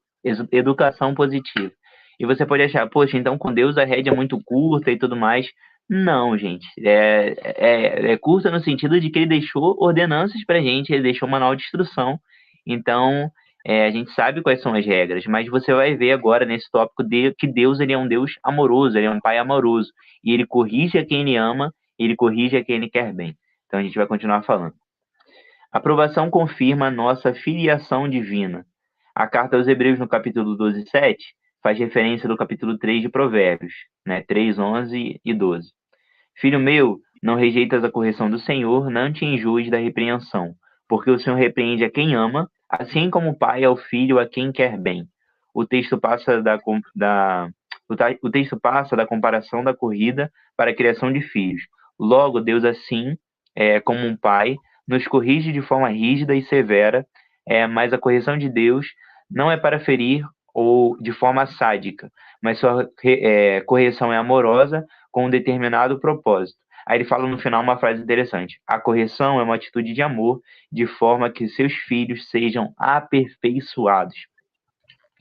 Educação positiva. E você pode achar, poxa, então com Deus a rédea é muito curta e tudo mais. Não, gente. É curta no sentido de que ele deixou ordenanças pra gente, ele deixou um manual de instrução. Então, a gente sabe quais são as regras, mas você vai ver agora nesse tópico que Deus ele é um Deus amoroso, ele é um pai amoroso. E ele corrige a quem ele ama ele corrige a quem ele quer bem. Então a gente vai continuar falando. A aprovação confirma a nossa filiação divina. A carta aos Hebreus, no capítulo 12, 7, faz referência do capítulo 3 de Provérbios, né? 3, 11 e 12. Filho meu, não rejeitas a correção do Senhor, não te enjoes da repreensão, porque o Senhor repreende a quem ama, assim como o pai ao filho a quem quer bem. O texto passa o texto passa da comparação da corrida para a criação de filhos. Logo, Deus, assim, como um pai, nos corrige de forma rígida e severa, mas a correção de Deus não é para ferir ou de forma sádica, mas sua correção é amorosa com um determinado propósito. Aí ele fala no final uma frase interessante: a correção é uma atitude de amor, de forma que seus filhos sejam aperfeiçoados.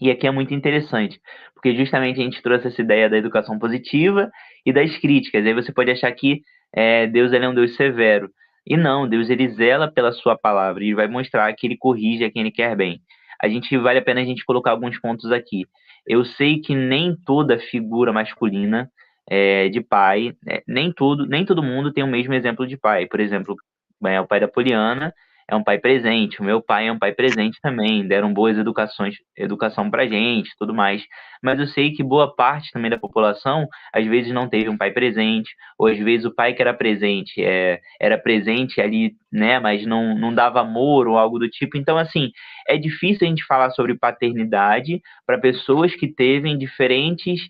E aqui é muito interessante, porque justamente a gente trouxe essa ideia da educação positiva e das críticas. Aí você pode achar que Deus ele é um Deus severo. E não, Deus ele zela pela sua palavra e vai mostrar que ele corrige a quem ele quer bem. Vale a pena a gente colocar alguns pontos aqui. Eu sei que nem toda figura masculina de pai, nem todo mundo tem o mesmo exemplo de pai. Por exemplo, o pai da Poliana é um pai presente, o meu pai é um pai presente também, deram boas educação pra gente, tudo mais. Mas eu sei que boa parte também da população, às vezes não teve um pai presente, ou às vezes o pai que era presente, era presente ali, né, mas não dava amor ou algo do tipo. Então, assim, é difícil a gente falar sobre paternidade para pessoas que teve diferentes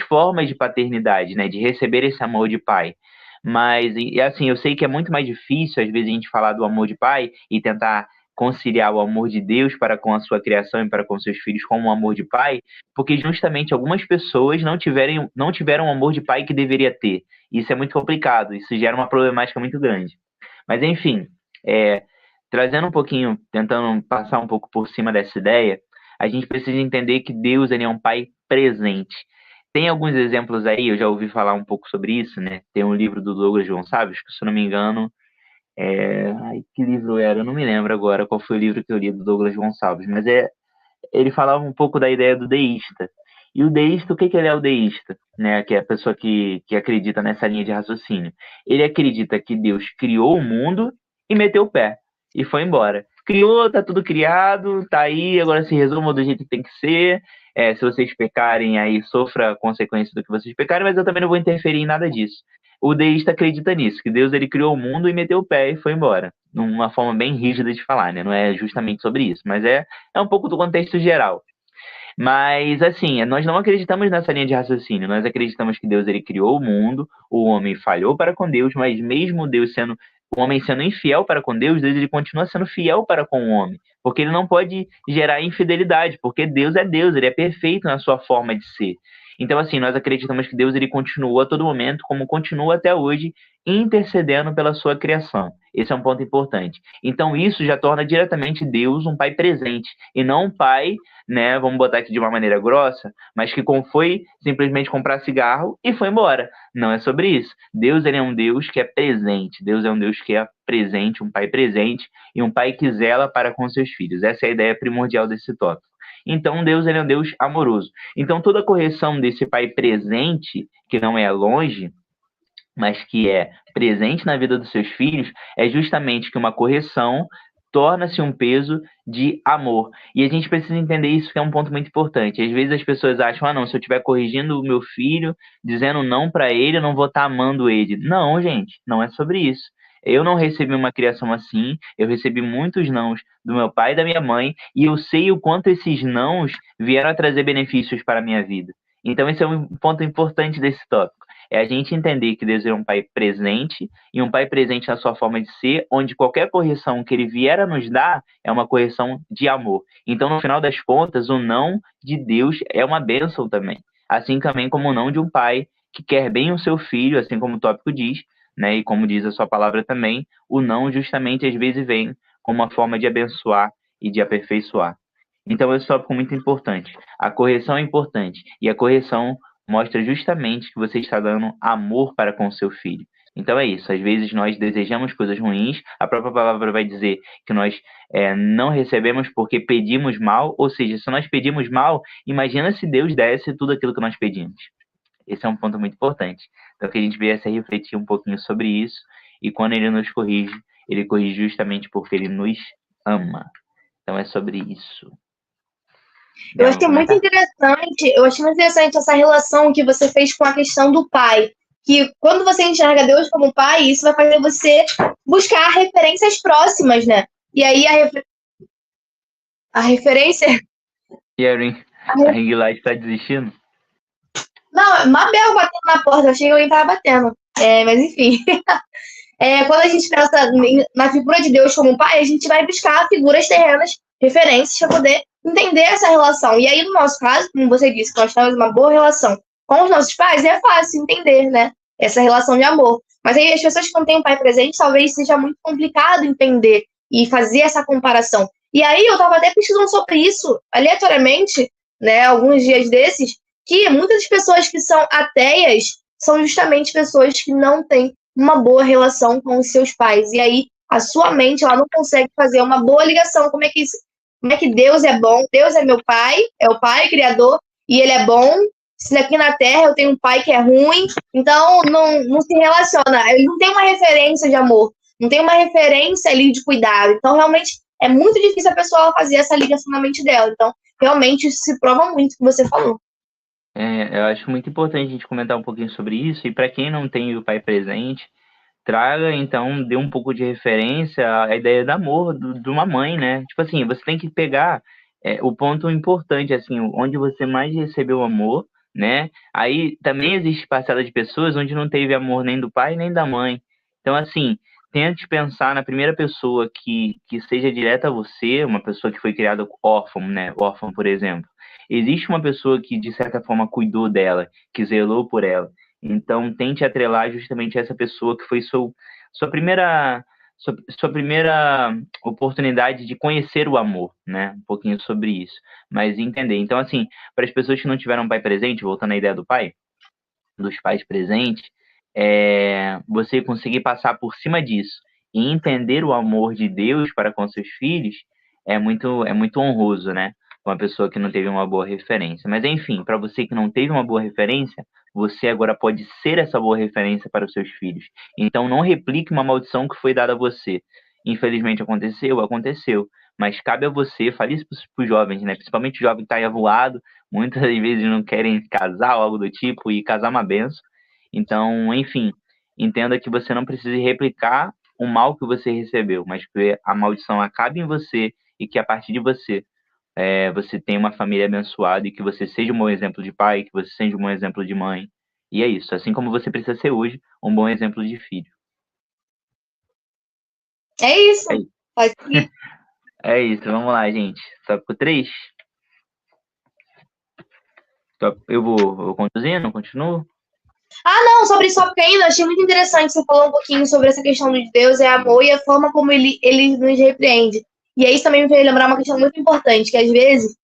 formas de paternidade, né, de receber esse amor de pai. Mas, assim, eu sei que é muito mais difícil, às vezes, a gente falar do amor de pai e tentar conciliar o amor de Deus para com a sua criação e para com seus filhos como o amor de pai, porque justamente algumas pessoas não tiveram o amor de pai que deveria ter. Isso é muito complicado, isso gera uma problemática muito grande. Mas, enfim, trazendo um pouquinho, tentando passar um pouco por cima dessa ideia, a gente precisa entender que Deus ele é um pai presente. Tem alguns exemplos aí, eu já ouvi falar um pouco sobre isso, né? Tem um livro do Douglas Gonçalves, que se eu não me engano, Ai, que livro era? Eu não me lembro agora qual foi o livro que eu li do Douglas Gonçalves, mas ele falava um pouco da ideia do deísta. E o deísta, o que ele é o deísta? Né? Que é a pessoa que acredita nessa linha de raciocínio. Ele acredita que Deus criou o mundo e meteu o pé e foi embora. Criou, tá tudo criado, tá aí, agora se resolva do jeito que tem que ser. Se vocês pecarem, aí sofra a consequência do que vocês pecarem, mas eu também não vou interferir em nada disso. O deísta acredita nisso, que Deus ele criou o mundo e meteu o pé e foi embora. Numa forma bem rígida de falar, né? Não é justamente sobre isso, mas é um pouco do contexto geral. Mas, assim, nós não acreditamos nessa linha de raciocínio. Nós acreditamos que Deus ele criou o mundo, o homem falhou para com Deus, mas mesmo o homem sendo infiel para com Deus, Deus ele continua sendo fiel para com o homem, porque ele não pode gerar infidelidade, porque Deus, ele é perfeito na sua forma de ser. Então, assim, nós acreditamos que Deus ele continua a todo momento, como continua até hoje, intercedendo pela sua criação. Esse é um ponto importante. Então, isso já torna diretamente Deus um pai presente, e não um pai, né, vamos botar aqui de uma maneira grossa, mas que foi simplesmente comprar cigarro e foi embora. Não é sobre isso. Deus ele é um Deus que é presente. Deus é um Deus que é presente, um pai presente, e um pai que zela para com seus filhos. Essa é a ideia primordial desse tópico. Então, Deus ele é um Deus amoroso. Então, toda correção desse pai presente, que não é longe, mas que é presente na vida dos seus filhos, é justamente que uma correção torna-se um peso de amor. E a gente precisa entender isso, que é um ponto muito importante. Às vezes as pessoas acham, não, se eu estiver corrigindo o meu filho, dizendo não para ele, eu não vou estar amando ele. Não, gente, não é sobre isso. Eu não recebi uma criação assim, eu recebi muitos nãos do meu pai e da minha mãe, e eu sei o quanto esses nãos vieram a trazer benefícios para a minha vida. Então esse é um ponto importante desse tópico. É a gente entender que Deus é um pai presente, e um pai presente na sua forma de ser, onde qualquer correção que ele vier a nos dar é uma correção de amor. Então, no final das contas, o não de Deus é uma bênção também. Assim também como o não de um pai que quer bem o seu filho, assim como o tópico diz, né? E como diz a sua palavra também, o não justamente às vezes vem como uma forma de abençoar e de aperfeiçoar. Então, esse tópico é muito importante. A correção é importante, e a correção mostra justamente que você está dando amor para com o seu filho. Então é isso, às vezes nós desejamos coisas ruins, a própria palavra vai dizer que nós não recebemos porque pedimos mal, ou seja, se nós pedimos mal, imagina se Deus desse tudo aquilo que nós pedimos. Esse é um ponto muito importante. Então, que a gente viesse a refletir um pouquinho sobre isso, e quando ele nos corrige, ele corrige justamente porque ele nos ama. Então, é sobre isso. Eu Tem algo a achei muito comentar? interessante, eu achei muito interessante essa relação que você fez com a questão do pai. Que quando você enxerga Deus como pai, isso vai fazer você buscar referências próximas, né? E aí a referência. E a ring light tá desistindo? Não, Mabel batendo na porta, eu achei que alguém tava batendo. Mas enfim. Quando a gente pensa na figura de Deus como pai, a gente vai buscar figuras terrenas, referências, para poder entender essa relação. E aí, no nosso caso, como você disse, que nós temos uma boa relação com os nossos pais, é fácil entender, né? Essa relação de amor. Mas aí, as pessoas que não têm um pai presente, talvez seja muito complicado entender e fazer essa comparação. E aí, eu estava até pesquisando sobre isso, aleatoriamente, né, alguns dias desses, que muitas pessoas que são ateias são justamente pessoas que não têm uma boa relação com os seus pais. E aí, a sua mente, ela não consegue fazer uma boa ligação. Como é que Deus é bom? Deus é meu pai, é o pai criador, e ele é bom. Se aqui na Terra eu tenho um pai que é ruim, então não se relaciona. Ele não tem uma referência de amor, não tem uma referência ali de cuidado. Então, realmente, é muito difícil a pessoa fazer essa ligação na mente dela. Então, realmente, isso se prova muito o que você falou. Eu acho muito importante a gente comentar um pouquinho sobre isso, e para quem não tem o pai presente, traga, então, dê um pouco de referência à ideia do amor de uma mãe, né? Tipo assim, você tem que pegar o ponto importante, assim, onde você mais recebeu amor, né? Aí também existe parcela de pessoas onde não teve amor nem do pai nem da mãe. Então, assim, tente pensar na primeira pessoa que seja direta a você, uma pessoa que foi criada órfã, né? Órfã, por exemplo. Existe uma pessoa que, de certa forma, cuidou dela, que zelou por ela. Então, tente atrelar justamente essa pessoa que foi sua primeira sua primeira oportunidade de conhecer o amor, né? Um pouquinho sobre isso, mas entender. Então, assim, para as pessoas que não tiveram pai presente, voltando à ideia do pai, dos pais presentes, você conseguir passar por cima disso e entender o amor de Deus para com seus filhos é muito honroso, né? Uma pessoa que não teve uma boa referência. Mas enfim, para você que não teve uma boa referência, você agora pode ser essa boa referência para os seus filhos. Então não replique uma maldição que foi dada a você. Infelizmente aconteceu, aconteceu. Mas cabe a você, fale isso para os jovens, né? Principalmente o jovem que está aí avoado, muitas das vezes não querem casar ou algo do tipo, e casar é uma benção. Então, enfim, entenda que você não precisa replicar o mal que você recebeu, mas que a maldição acabe em você e que a partir de você, você tenha uma família abençoada e que você seja um bom exemplo de pai, que você seja um bom exemplo de mãe. E é isso, assim como você precisa ser hoje um bom exemplo de filho. É isso. É isso, Pode ir. é isso, vamos lá, gente. Tópico 3. Eu vou conduzindo, continuo? Não, sobre isso ainda, achei muito interessante você falar um pouquinho sobre essa questão de Deus é amor e a forma como ele nos repreende. E aí isso também me fez lembrar uma questão muito importante, que às vezes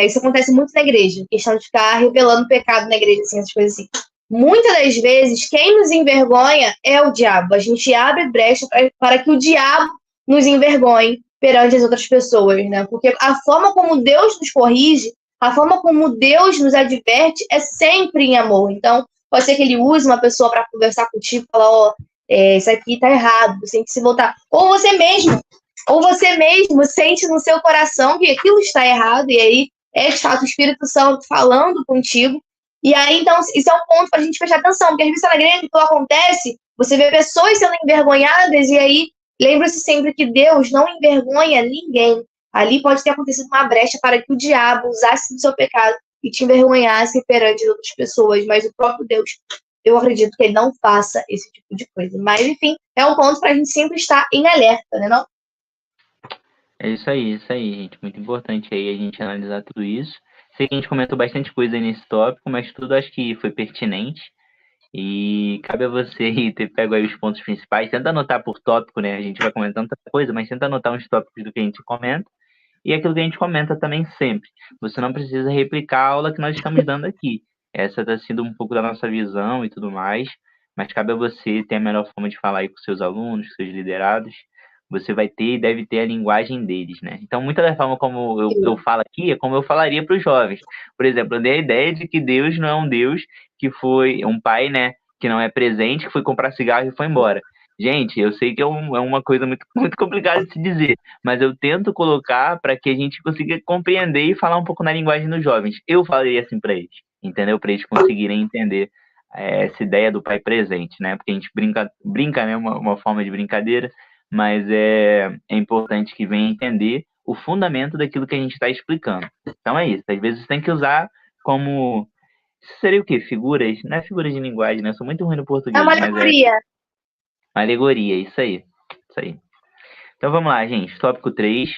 isso acontece muito na igreja, questão de ficar revelando pecado na igreja, assim, essas coisas assim. Muitas das vezes, quem nos envergonha é o diabo. A gente abre brecha para que o diabo nos envergonhe perante as outras pessoas, né? Porque a forma como Deus nos corrige, a forma como Deus nos adverte é sempre em amor. Então, pode ser que ele use uma pessoa para conversar contigo e falar, isso aqui tá errado, você tem que se voltar. Ou você mesmo sente no seu coração que aquilo está errado, e aí é de fato o Espírito Santo falando contigo. E aí, então, isso é um ponto para a gente prestar atenção, porque às vezes na igreja aquilo acontece, você vê pessoas sendo envergonhadas, e aí lembre-se sempre que Deus não envergonha ninguém. Ali pode ter acontecido uma brecha para que o diabo usasse do seu pecado e te envergonhasse perante outras pessoas, mas o próprio Deus, eu acredito que ele não faça esse tipo de coisa. Mas, enfim, é um ponto para a gente sempre estar em alerta, né, não? É isso aí, gente. Muito importante aí a gente analisar tudo isso. Sei que a gente comentou bastante coisa aí nesse tópico, mas tudo acho que foi pertinente. E cabe a você aí ter pego aí os pontos principais. Tenta anotar por tópico, né? A gente vai comentando tanta coisa, mas tenta anotar uns tópicos do que a gente comenta. E aquilo que a gente comenta também sempre. Você não precisa replicar a aula que nós estamos dando aqui. Essa está sendo um pouco da nossa visão e tudo mais, mas cabe a você ter a melhor forma de falar aí com seus alunos, com seus liderados. você vai ter e deve ter a linguagem deles, né? Então, muita da forma como eu falo aqui é como eu falaria para os jovens. Por exemplo, eu dei a ideia de que Deus não é um Deus que foi um pai, né? Que não é presente, que foi comprar cigarro e foi embora. Gente, eu sei que é uma coisa muito, muito complicada de se dizer, mas eu tento colocar para que a gente consiga compreender e falar um pouco na linguagem dos jovens. Eu falaria assim para eles, entendeu? Para eles conseguirem entender essa ideia do pai presente, né? Porque a gente brinca, né? Uma forma de brincadeira, mas é importante que venha entender o fundamento daquilo que a gente está explicando. Então é isso. Às vezes tem que usar como... Isso seria o quê? Figuras? Não é figuras de linguagem, né? Eu sou muito ruim no É português, uma mas alegoria. alegoria, isso aí. Isso aí. Então vamos lá, gente. Tópico 3.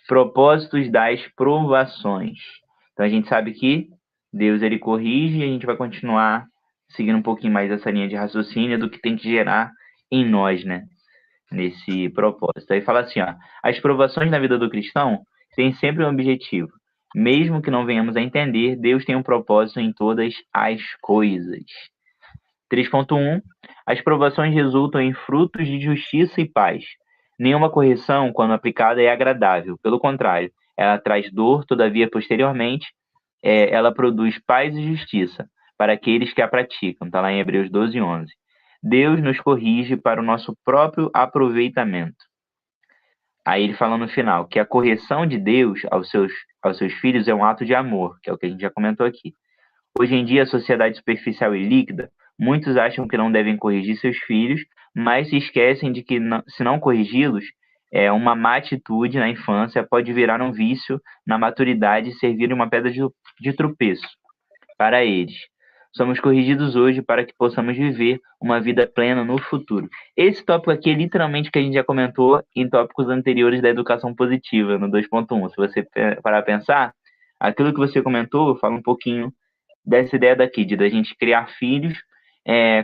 Propósitos das provações. Então a gente sabe que Deus ele corrige e a gente vai continuar seguindo um pouquinho mais essa linha de raciocínio do que tem que gerar em nós, né? Nesse propósito. Aí fala assim, ó, as provações na vida do cristão têm sempre um objetivo. Mesmo que não venhamos a entender, Deus tem um propósito em todas as coisas. 3.1. As provações resultam em frutos de justiça e paz. Nenhuma correção, quando aplicada, é agradável. Pelo contrário, ela traz dor, todavia, posteriormente, ela produz paz e justiça para aqueles que a praticam. Está lá em Hebreus 12:11. Deus nos corrige para o nosso próprio aproveitamento. Aí ele fala no final que a correção de Deus aos seus filhos é um ato de amor, que é o que a gente já comentou aqui. Hoje em dia, a sociedade superficial e líquida, muitos acham que não devem corrigir seus filhos, mas se esquecem de que, se não corrigi-los, uma má atitude na infância pode virar um vício na maturidade e servir uma pedra de tropeço para eles. Somos corrigidos hoje para que possamos viver uma vida plena no futuro. Esse tópico aqui é literalmente o que a gente já comentou em tópicos anteriores da educação positiva, no 2.1. Se você parar a pensar, aquilo que você comentou fala um pouquinho dessa ideia daqui, de a gente criar filhos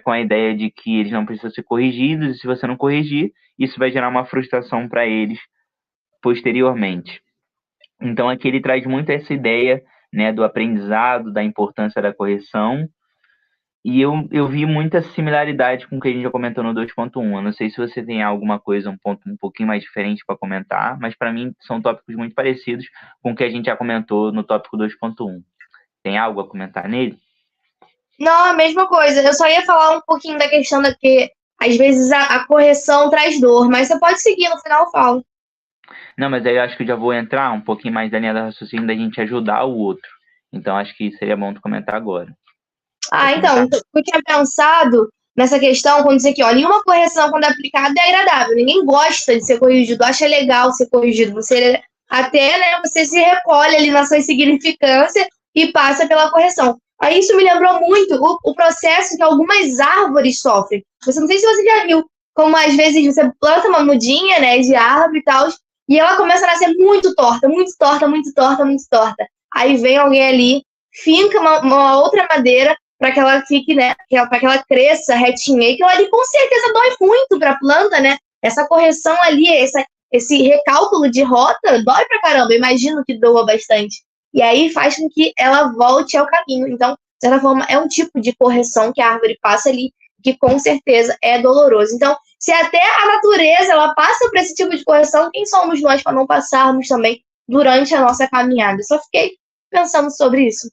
com a ideia de que eles não precisam ser corrigidos, e se você não corrigir, isso vai gerar uma frustração para eles posteriormente. Então, aqui ele traz muito essa ideia, né, do aprendizado, da importância da correção, e eu vi muita similaridade com o que a gente já comentou no 2.1. Eu não sei se você tem alguma coisa, um ponto um pouquinho mais diferente para comentar, mas para mim são tópicos muito parecidos com o que a gente já comentou no tópico 2.1. Tem algo a comentar nele? Não, a mesma coisa. Eu só ia falar um pouquinho da questão da que às vezes a correção traz dor, mas você pode seguir, no final eu falo. Não, mas aí eu acho que eu já vou entrar um pouquinho mais da linha da raciocínio da gente ajudar o outro. Então acho que seria bom tu comentar agora. Ah, então, eu tinha pensado nessa questão quando dizia que, ó, nenhuma correção, quando aplicada, é agradável. Ninguém gosta de ser corrigido, acha legal ser corrigido. Você até, né, você se recolhe ali na sua insignificância e passa pela correção. Aí isso me lembrou muito o processo que algumas árvores sofrem. Você não sei se você já viu, como às vezes você planta uma mudinha, né, de árvore e tal, e ela começa a nascer muito torta, muito torta, muito torta, muito torta. Aí vem alguém ali, finca uma outra madeira para que ela fique, né, para que ela cresça retinha. E aquilo ali com certeza dói muito para a planta, né? Essa correção ali, esse recálculo de rota, dói pra caramba. Eu imagino que doa bastante. E aí faz com que ela volte ao caminho. Então, de certa forma, é um tipo de correção que a árvore passa ali, que com certeza é doloroso. Então, se até a natureza ela passa por esse tipo de correção, quem somos nós para não passarmos também durante a nossa caminhada? Só fiquei pensando sobre isso.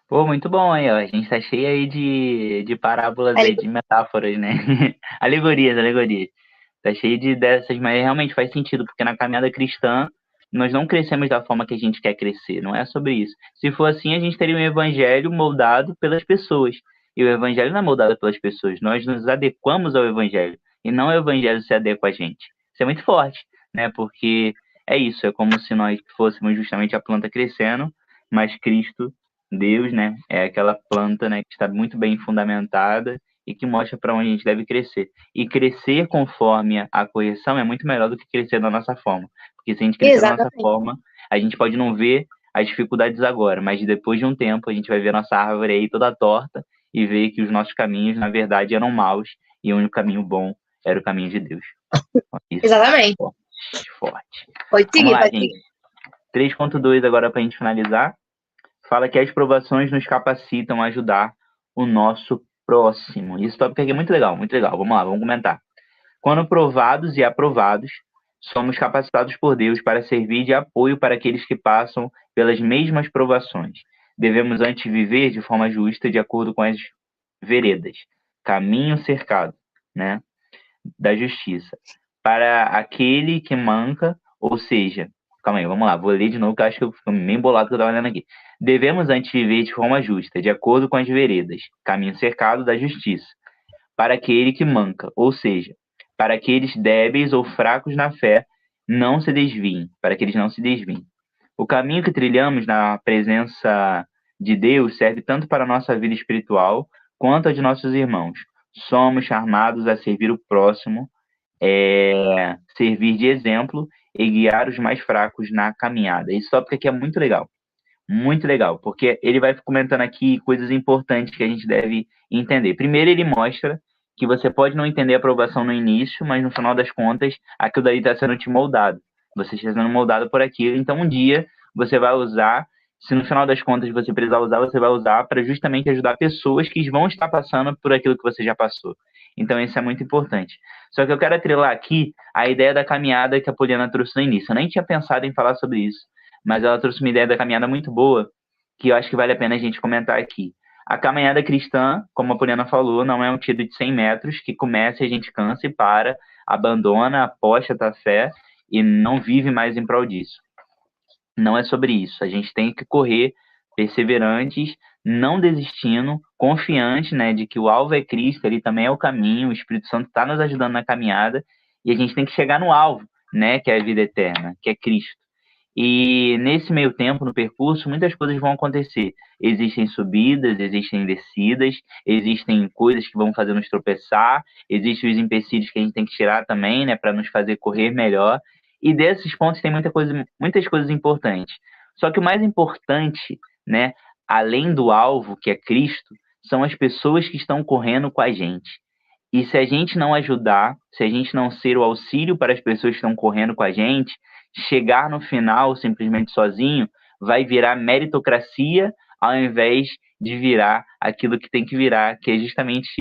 Pô, muito bom aí, ó. A gente tá cheio aí de parábolas aí, de metáforas, né? Alegorias, alegorias. Tá cheio dessas, mas realmente faz sentido, porque na caminhada cristã nós não crescemos da forma que a gente quer crescer, não é sobre isso. Se for assim, a gente teria um evangelho moldado pelas pessoas. E o evangelho não é moldado pelas pessoas, nós nos adequamos ao evangelho, e não o evangelho se adequa a gente. Isso é muito forte, né? Porque é isso, é como se nós fôssemos justamente a planta crescendo, mas Cristo, Deus, né, é aquela planta, né, que está muito bem fundamentada e que mostra para onde a gente deve crescer. E crescer conforme a correção é muito melhor do que crescer da nossa forma. Porque se a gente crescer da nossa forma, a gente pode não ver as dificuldades agora, mas depois de um tempo a gente vai ver a nossa árvore aí toda torta e ver que os nossos caminhos, na verdade, eram maus e o único caminho bom era o caminho de Deus. Isso. Exatamente. Forte. Pode seguir, vamos lá, pode gente. 3.2 agora para a gente finalizar. Fala que as provações nos capacitam a ajudar o nosso próximo. Esse tópico aqui é muito legal, muito legal. Vamos lá, vamos comentar. Quando provados e aprovados, somos capacitados por Deus para servir de apoio para aqueles que passam pelas mesmas provações. Devemos antes viver de forma justa, de acordo com as veredas, caminho cercado, né, da justiça. Para aquele que manca, ou seja, calma aí, vamos lá, vou ler de novo, que eu acho que eu fico meio bolado que eu estava lendo aqui. Devemos antes viver de forma justa, de acordo com as veredas, caminho cercado da justiça. Para aquele que manca, ou seja, para aqueles débeis ou fracos na fé, não se desviem, para que eles não se desviem. O caminho que trilhamos na presença de Deus serve tanto para a nossa vida espiritual quanto a de nossos irmãos. Somos chamados a servir o próximo, servir de exemplo e guiar os mais fracos na caminhada. Esse tópico aqui é muito legal, porque ele vai comentando aqui coisas importantes que a gente deve entender. Primeiro, ele mostra que você pode não entender a aprovação no início, mas no final das contas, aquilo daí está sendo te moldado. Você está sendo moldado por aquilo, então um dia você vai usar, se no final das contas você precisar usar, você vai usar para justamente ajudar pessoas que vão estar passando por aquilo que você já passou. Então isso é muito importante. Só que eu quero atrelar aqui a ideia da caminhada que a Poliana trouxe no início. Eu nem tinha pensado em falar sobre isso, mas ela trouxe uma ideia da caminhada muito boa, que eu acho que vale a pena a gente comentar aqui. A caminhada cristã, como a Poliana falou, não é um tiro de 100 metros que começa e a gente cansa e para, abandona, aposta da fé e não vive mais em prol disso. Não é sobre isso. A gente tem que correr perseverantes, não desistindo, confiante, né, de que o alvo é Cristo, ele também é o caminho, o Espírito Santo está nos ajudando na caminhada e a gente tem que chegar no alvo, né, que é a vida eterna, que é Cristo. E nesse meio tempo, no percurso, muitas coisas vão acontecer. Existem subidas, existem descidas, existem coisas que vão fazer nos tropeçar, existem os empecilhos que a gente tem que tirar também, né, para nos fazer correr melhor. E desses pontos tem muitas coisas importantes. Só que o mais importante, né, além do alvo, que é Cristo, são as pessoas que estão correndo com a gente. E se a gente não ajudar, se a gente não ser o auxílio para as pessoas que estão correndo com a gente, chegar no final simplesmente sozinho vai virar meritocracia ao invés de virar aquilo que tem que virar, que é justamente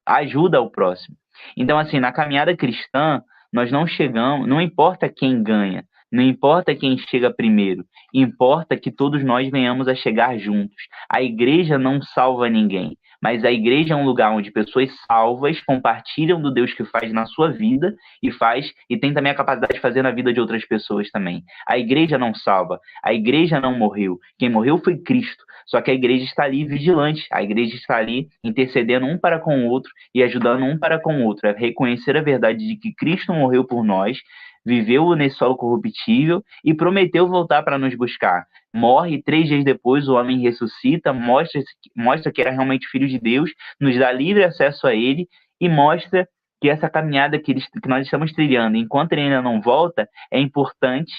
ajuda ao próximo. Então, assim, na caminhada cristã, nós não chegamos, não importa quem ganha, não importa quem chega primeiro, importa que todos nós venhamos a chegar juntos. A igreja não salva ninguém, mas a igreja é um lugar onde pessoas salvas compartilham do Deus que faz na sua vida e tem também a capacidade de fazer na vida de outras pessoas também. A igreja não salva, a igreja não morreu. Quem morreu foi Cristo. Só que a igreja está ali vigilante, a igreja está ali intercedendo um para com o outro e ajudando um para com o outro. É reconhecer a verdade de que Cristo morreu por nós, viveu nesse solo corruptível e prometeu voltar para nos buscar. Morre 3 dias depois, o homem ressuscita, mostra que era realmente filho de Deus, nos dá livre acesso a ele e mostra que essa caminhada que nós estamos trilhando, enquanto ele ainda não volta, é importante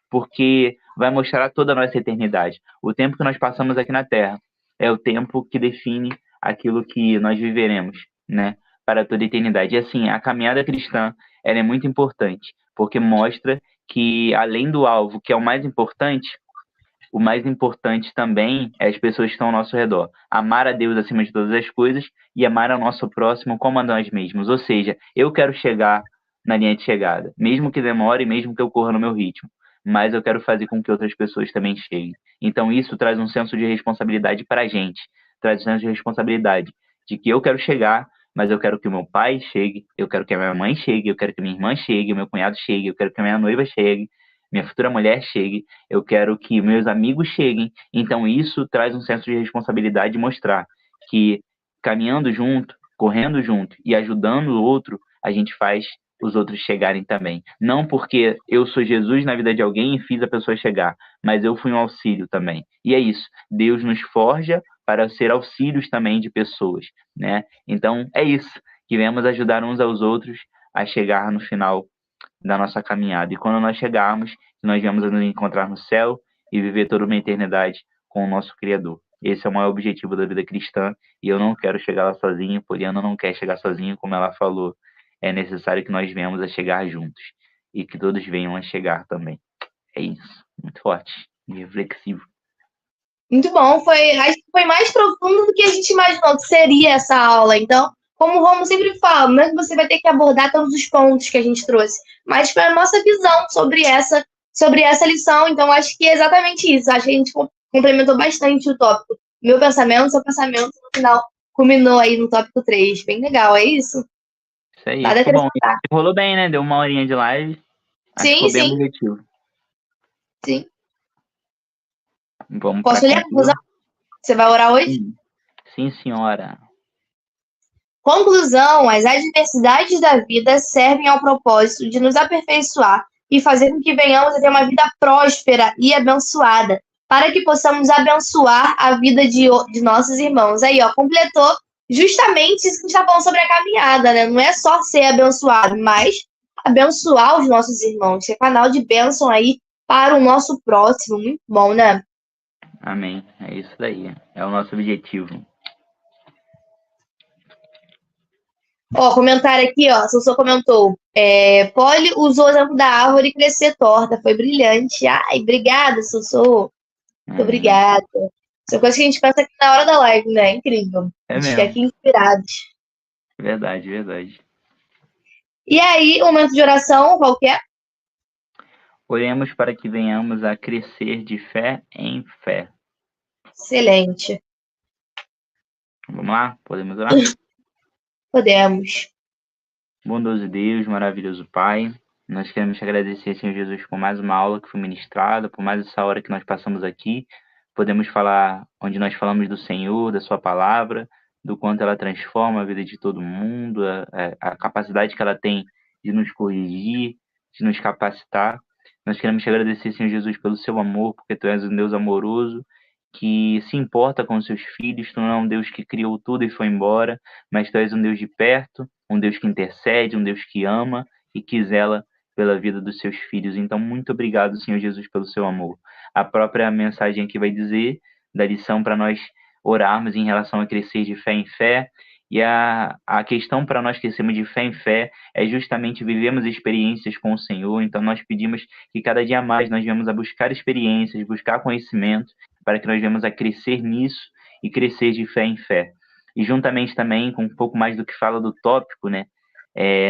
porque vai mostrar toda a nossa eternidade. O tempo que nós passamos aqui na Terra é o tempo que define aquilo que nós viveremos, né, para toda a eternidade. E assim, a caminhada cristã, ela é muito importante, porque mostra que além do alvo, que é o mais importante também é as pessoas que estão ao nosso redor. Amar a Deus acima de todas as coisas e amar ao nosso próximo como a nós mesmos. Ou seja, eu quero chegar na linha de chegada, mesmo que demore, mesmo que eu corra no meu ritmo, mas eu quero fazer com que outras pessoas também cheguem. Então isso traz um senso de responsabilidade para a gente, traz um senso de responsabilidade de que eu quero chegar, mas eu quero que o meu pai chegue, eu quero que a minha mãe chegue, eu quero que a minha irmã chegue, o meu cunhado chegue, eu quero que a minha noiva chegue, minha futura mulher chegue, eu quero que meus amigos cheguem. Então isso traz um senso de responsabilidade de mostrar que caminhando junto, correndo junto e ajudando o outro, a gente faz os outros chegarem também. Não porque eu sou Jesus na vida de alguém e fiz a pessoa chegar, mas eu fui um auxílio também. E é isso, Deus nos forja para ser auxílios também de pessoas, né? Então é isso, que venhamos ajudar uns aos outros a chegar no final da nossa caminhada. E quando nós chegarmos, nós vamos nos encontrar no céu e viver toda uma eternidade com o nosso Criador. Esse é o maior objetivo da vida cristã e eu não quero chegar lá sozinho, Poliana não quer chegar sozinho, como ela falou. É necessário que nós venhamos a chegar juntos e que todos venham a chegar também. É isso. Muito forte e reflexivo. Muito bom. Acho que foi mais profundo do que a gente imaginou que seria essa aula. Então, como o Romo sempre fala, não é que você vai ter que abordar todos os pontos que a gente trouxe, mas para a nossa visão sobre essa lição. Então, acho que é exatamente isso. Acho que a gente complementou bastante o tópico. Meu pensamento, seu pensamento, no final, culminou aí no tópico 3. Bem legal, é isso? Isso aí, Nada a ficou bom. acrescentar. Rolou bem, né? Deu 1 horinha de live. Acho que Sim, ficou bem sim, objetivo. sim. Vamos para Posso a ler a conclusão? conclusão? Você vai orar hoje? Sim. Sim, senhora. Conclusão: as adversidades da vida servem ao propósito de nos aperfeiçoar e fazer com que venhamos a ter uma vida próspera e abençoada, para que possamos abençoar a vida de nossos irmãos. Aí, ó, completou justamente isso que a gente está falando sobre a caminhada, né? Não é só ser abençoado, mas abençoar os nossos irmãos, ser canal de bênção aí para o nosso próximo. Muito bom, né? Amém. É isso daí. É o nosso objetivo. Ó, comentário aqui, ó. Sossô comentou. Polly usou o exemplo da árvore crescer torta. Foi brilhante. Ai, obrigada, Sossô. Muito Amém. obrigada. São coisas que a gente pensa aqui na hora da live, né? É incrível. A É gente fica mesmo. aqui inspirados. Verdade, verdade. E aí, o momento de oração, qual que é? Oremos para que venhamos a crescer de fé em fé. Excelente. Vamos lá? Podemos orar? Podemos. Bondoso Deus, maravilhoso Pai, nós queremos te agradecer, Senhor Jesus, por mais uma aula que foi ministrada, por mais essa hora que nós passamos aqui. Podemos falar onde nós falamos do Senhor, da Sua palavra, do quanto ela transforma a vida de todo mundo, a capacidade que ela tem de nos corrigir, de nos capacitar. Nós queremos te agradecer, Senhor Jesus, pelo seu amor, porque tu és um Deus amoroso, que se importa com os seus filhos. Tu não é um Deus que criou tudo e foi embora, mas tu és um Deus de perto, um Deus que intercede, um Deus que ama e que zela pela vida dos seus filhos. Então, muito obrigado, Senhor Jesus, pelo seu amor. A própria mensagem aqui vai dizer da lição para nós orarmos em relação a crescer de fé em fé. E a questão para nós crescermos de fé em fé é justamente vivermos experiências com o Senhor. Então, nós pedimos que cada dia mais nós venhamos a buscar experiências, buscar conhecimento, para que nós venhamos a crescer nisso e crescer de fé em fé. E juntamente também com um pouco mais do que fala do tópico, né?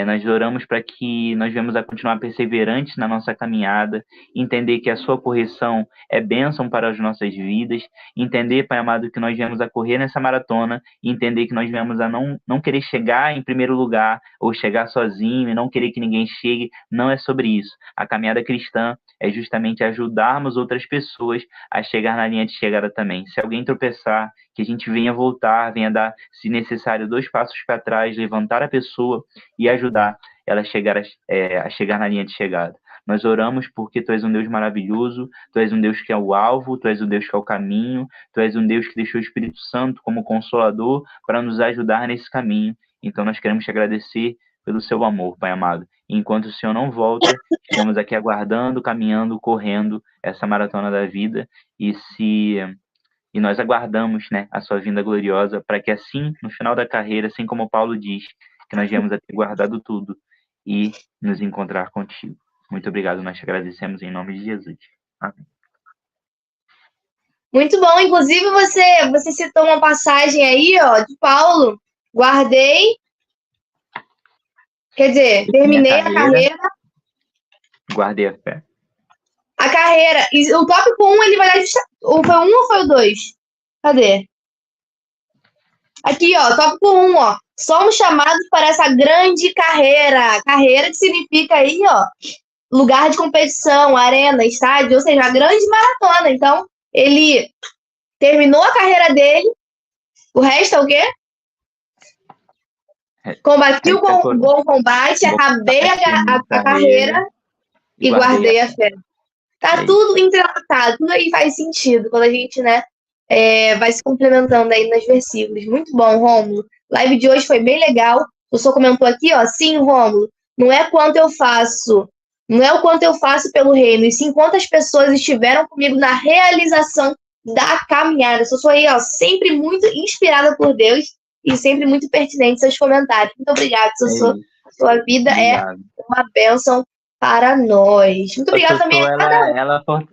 Nós oramos para que nós venhamos a continuar perseverantes na nossa caminhada, entender que a sua correção é bênção para as nossas vidas, entender, Pai amado, que nós viemos a correr nessa maratona, e entender que nós viemos a não querer chegar em primeiro lugar, ou chegar sozinho, e não querer que ninguém chegue. Não é sobre isso. A caminhada cristã é justamente ajudarmos outras pessoas a chegar na linha de chegada também. Se alguém tropeçar, que a gente venha voltar, venha dar, se necessário, 2 passos para trás, levantar a pessoa e ajudar ela a chegar na linha de chegada. Nós oramos porque Tu és um Deus maravilhoso, Tu és um Deus que é o alvo, Tu és um Deus que é o caminho, Tu és um Deus que deixou o Espírito Santo como consolador para nos ajudar nesse caminho. Então nós queremos Te agradecer pelo Seu amor, Pai amado. E enquanto o Senhor não volta, estamos aqui aguardando, caminhando, correndo essa maratona da vida, e nós aguardamos, né, a sua vinda gloriosa, para que assim, no final da carreira, assim como Paulo diz, que nós viemos a ter guardado tudo e nos encontrar contigo. Muito obrigado, nós te agradecemos em nome de Jesus. Amém. Muito bom. Inclusive, você citou uma passagem aí, ó, de Paulo. Guardei, quer dizer, Minha terminei a carreira, carreira. guardei a fé. A carreira. E o tópico 1, ele vai dar. Foi o 1 ou foi o 2? Cadê? Aqui, ó, tópico 1, ó. Somos chamados para essa grande carreira. Carreira que significa aí, ó, lugar de competição, arena, estádio, ou seja, a grande maratona. Então, ele terminou a carreira dele. O resto é o quê? Combati o bom combate, acabei a carreira e guardei a fé. Tá tudo entrelaçado, tudo aí faz sentido quando a gente, né, vai se complementando aí nos versículos. Muito bom, Rômulo. Live de hoje foi bem legal. O senhor comentou aqui, ó, sim, Rômulo, não é quanto eu faço, não é o quanto eu faço pelo reino, e sim quantas pessoas estiveram comigo na realização da caminhada. Eu sou aí, ó, sempre muito inspirada por Deus e sempre muito pertinente seus comentários. Muito obrigada, sua vida Obrigado. é uma bênção para nós. Muito obrigada também a cada um.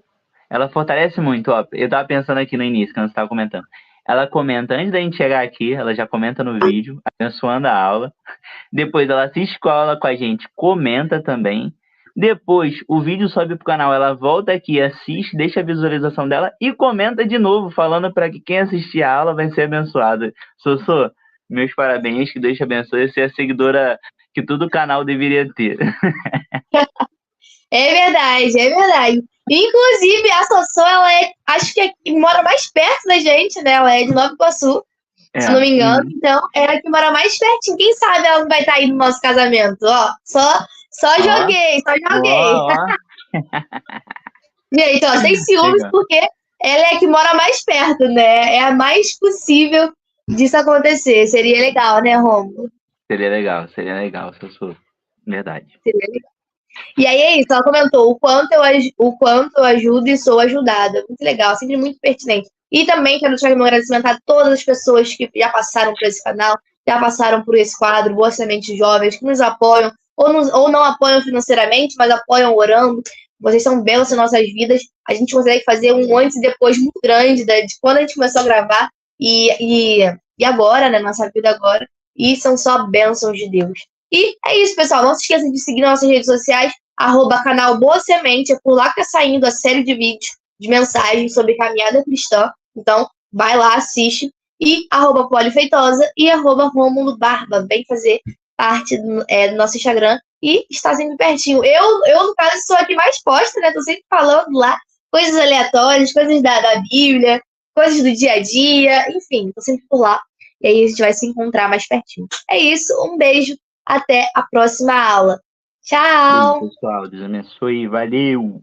Ela fortalece muito, ó. Eu tava pensando aqui no início, quando você estava comentando. Ela comenta antes da gente chegar aqui, ela já comenta no vídeo, abençoando a aula. Depois ela assiste com a aula com a gente, comenta também. Depois o vídeo sobe pro canal, ela volta aqui, assiste, deixa a visualização dela e comenta de novo, falando para que quem assistir a aula vai ser abençoado. Sossô, meus parabéns, que Deus te abençoe. Você é a seguidora que todo canal deveria ter. É verdade, é verdade. Inclusive, a Sossô, ela é, acho que é que mora mais perto da gente, né? Ela é de Nova Iguaçu, se eu não me engano. Então, é a que mora mais pertinho. Quem sabe ela não vai estar aí no nosso casamento, ó. Só joguei. Ó. Gente, ó, sem ciúmes, Legal. porque ela é a que mora mais perto, né? É a mais possível disso acontecer. Seria legal, né, Romulo? Seria legal, Sossô. Verdade. Seria legal. E aí é isso, ela comentou o quanto eu ajudo e sou ajudada. Muito legal, sempre muito pertinente. E também quero deixar meu agradecimento a todas as pessoas que já passaram por esse canal, já passaram por esse quadro, Boa Semente Jovens, que nos apoiam, ou não apoiam financeiramente, mas apoiam orando. Vocês são bênçãos em nossas vidas. A gente consegue fazer um antes e depois muito grande de quando a gente começou a gravar e agora, né? Nossa vida agora. E são só bênçãos de Deus. E é isso, pessoal. Não se esqueçam de seguir nossas redes sociais, @canal Boa Semente. É por lá que tá saindo a série de vídeos, de mensagens sobre caminhada cristã. Então, vai lá, assiste. E @Polifeitosa e @Romulo Barba. Vem fazer parte do nosso Instagram e está sempre pertinho. Eu, no caso, sou a que mais posta, né? Tô sempre falando lá coisas aleatórias, coisas da Bíblia, coisas do dia a dia, enfim, tô sempre por lá. E aí a gente vai se encontrar mais pertinho. É isso, um beijo. Até a próxima aula. Tchau! Beijo, pessoal. Deus abençoe. Valeu!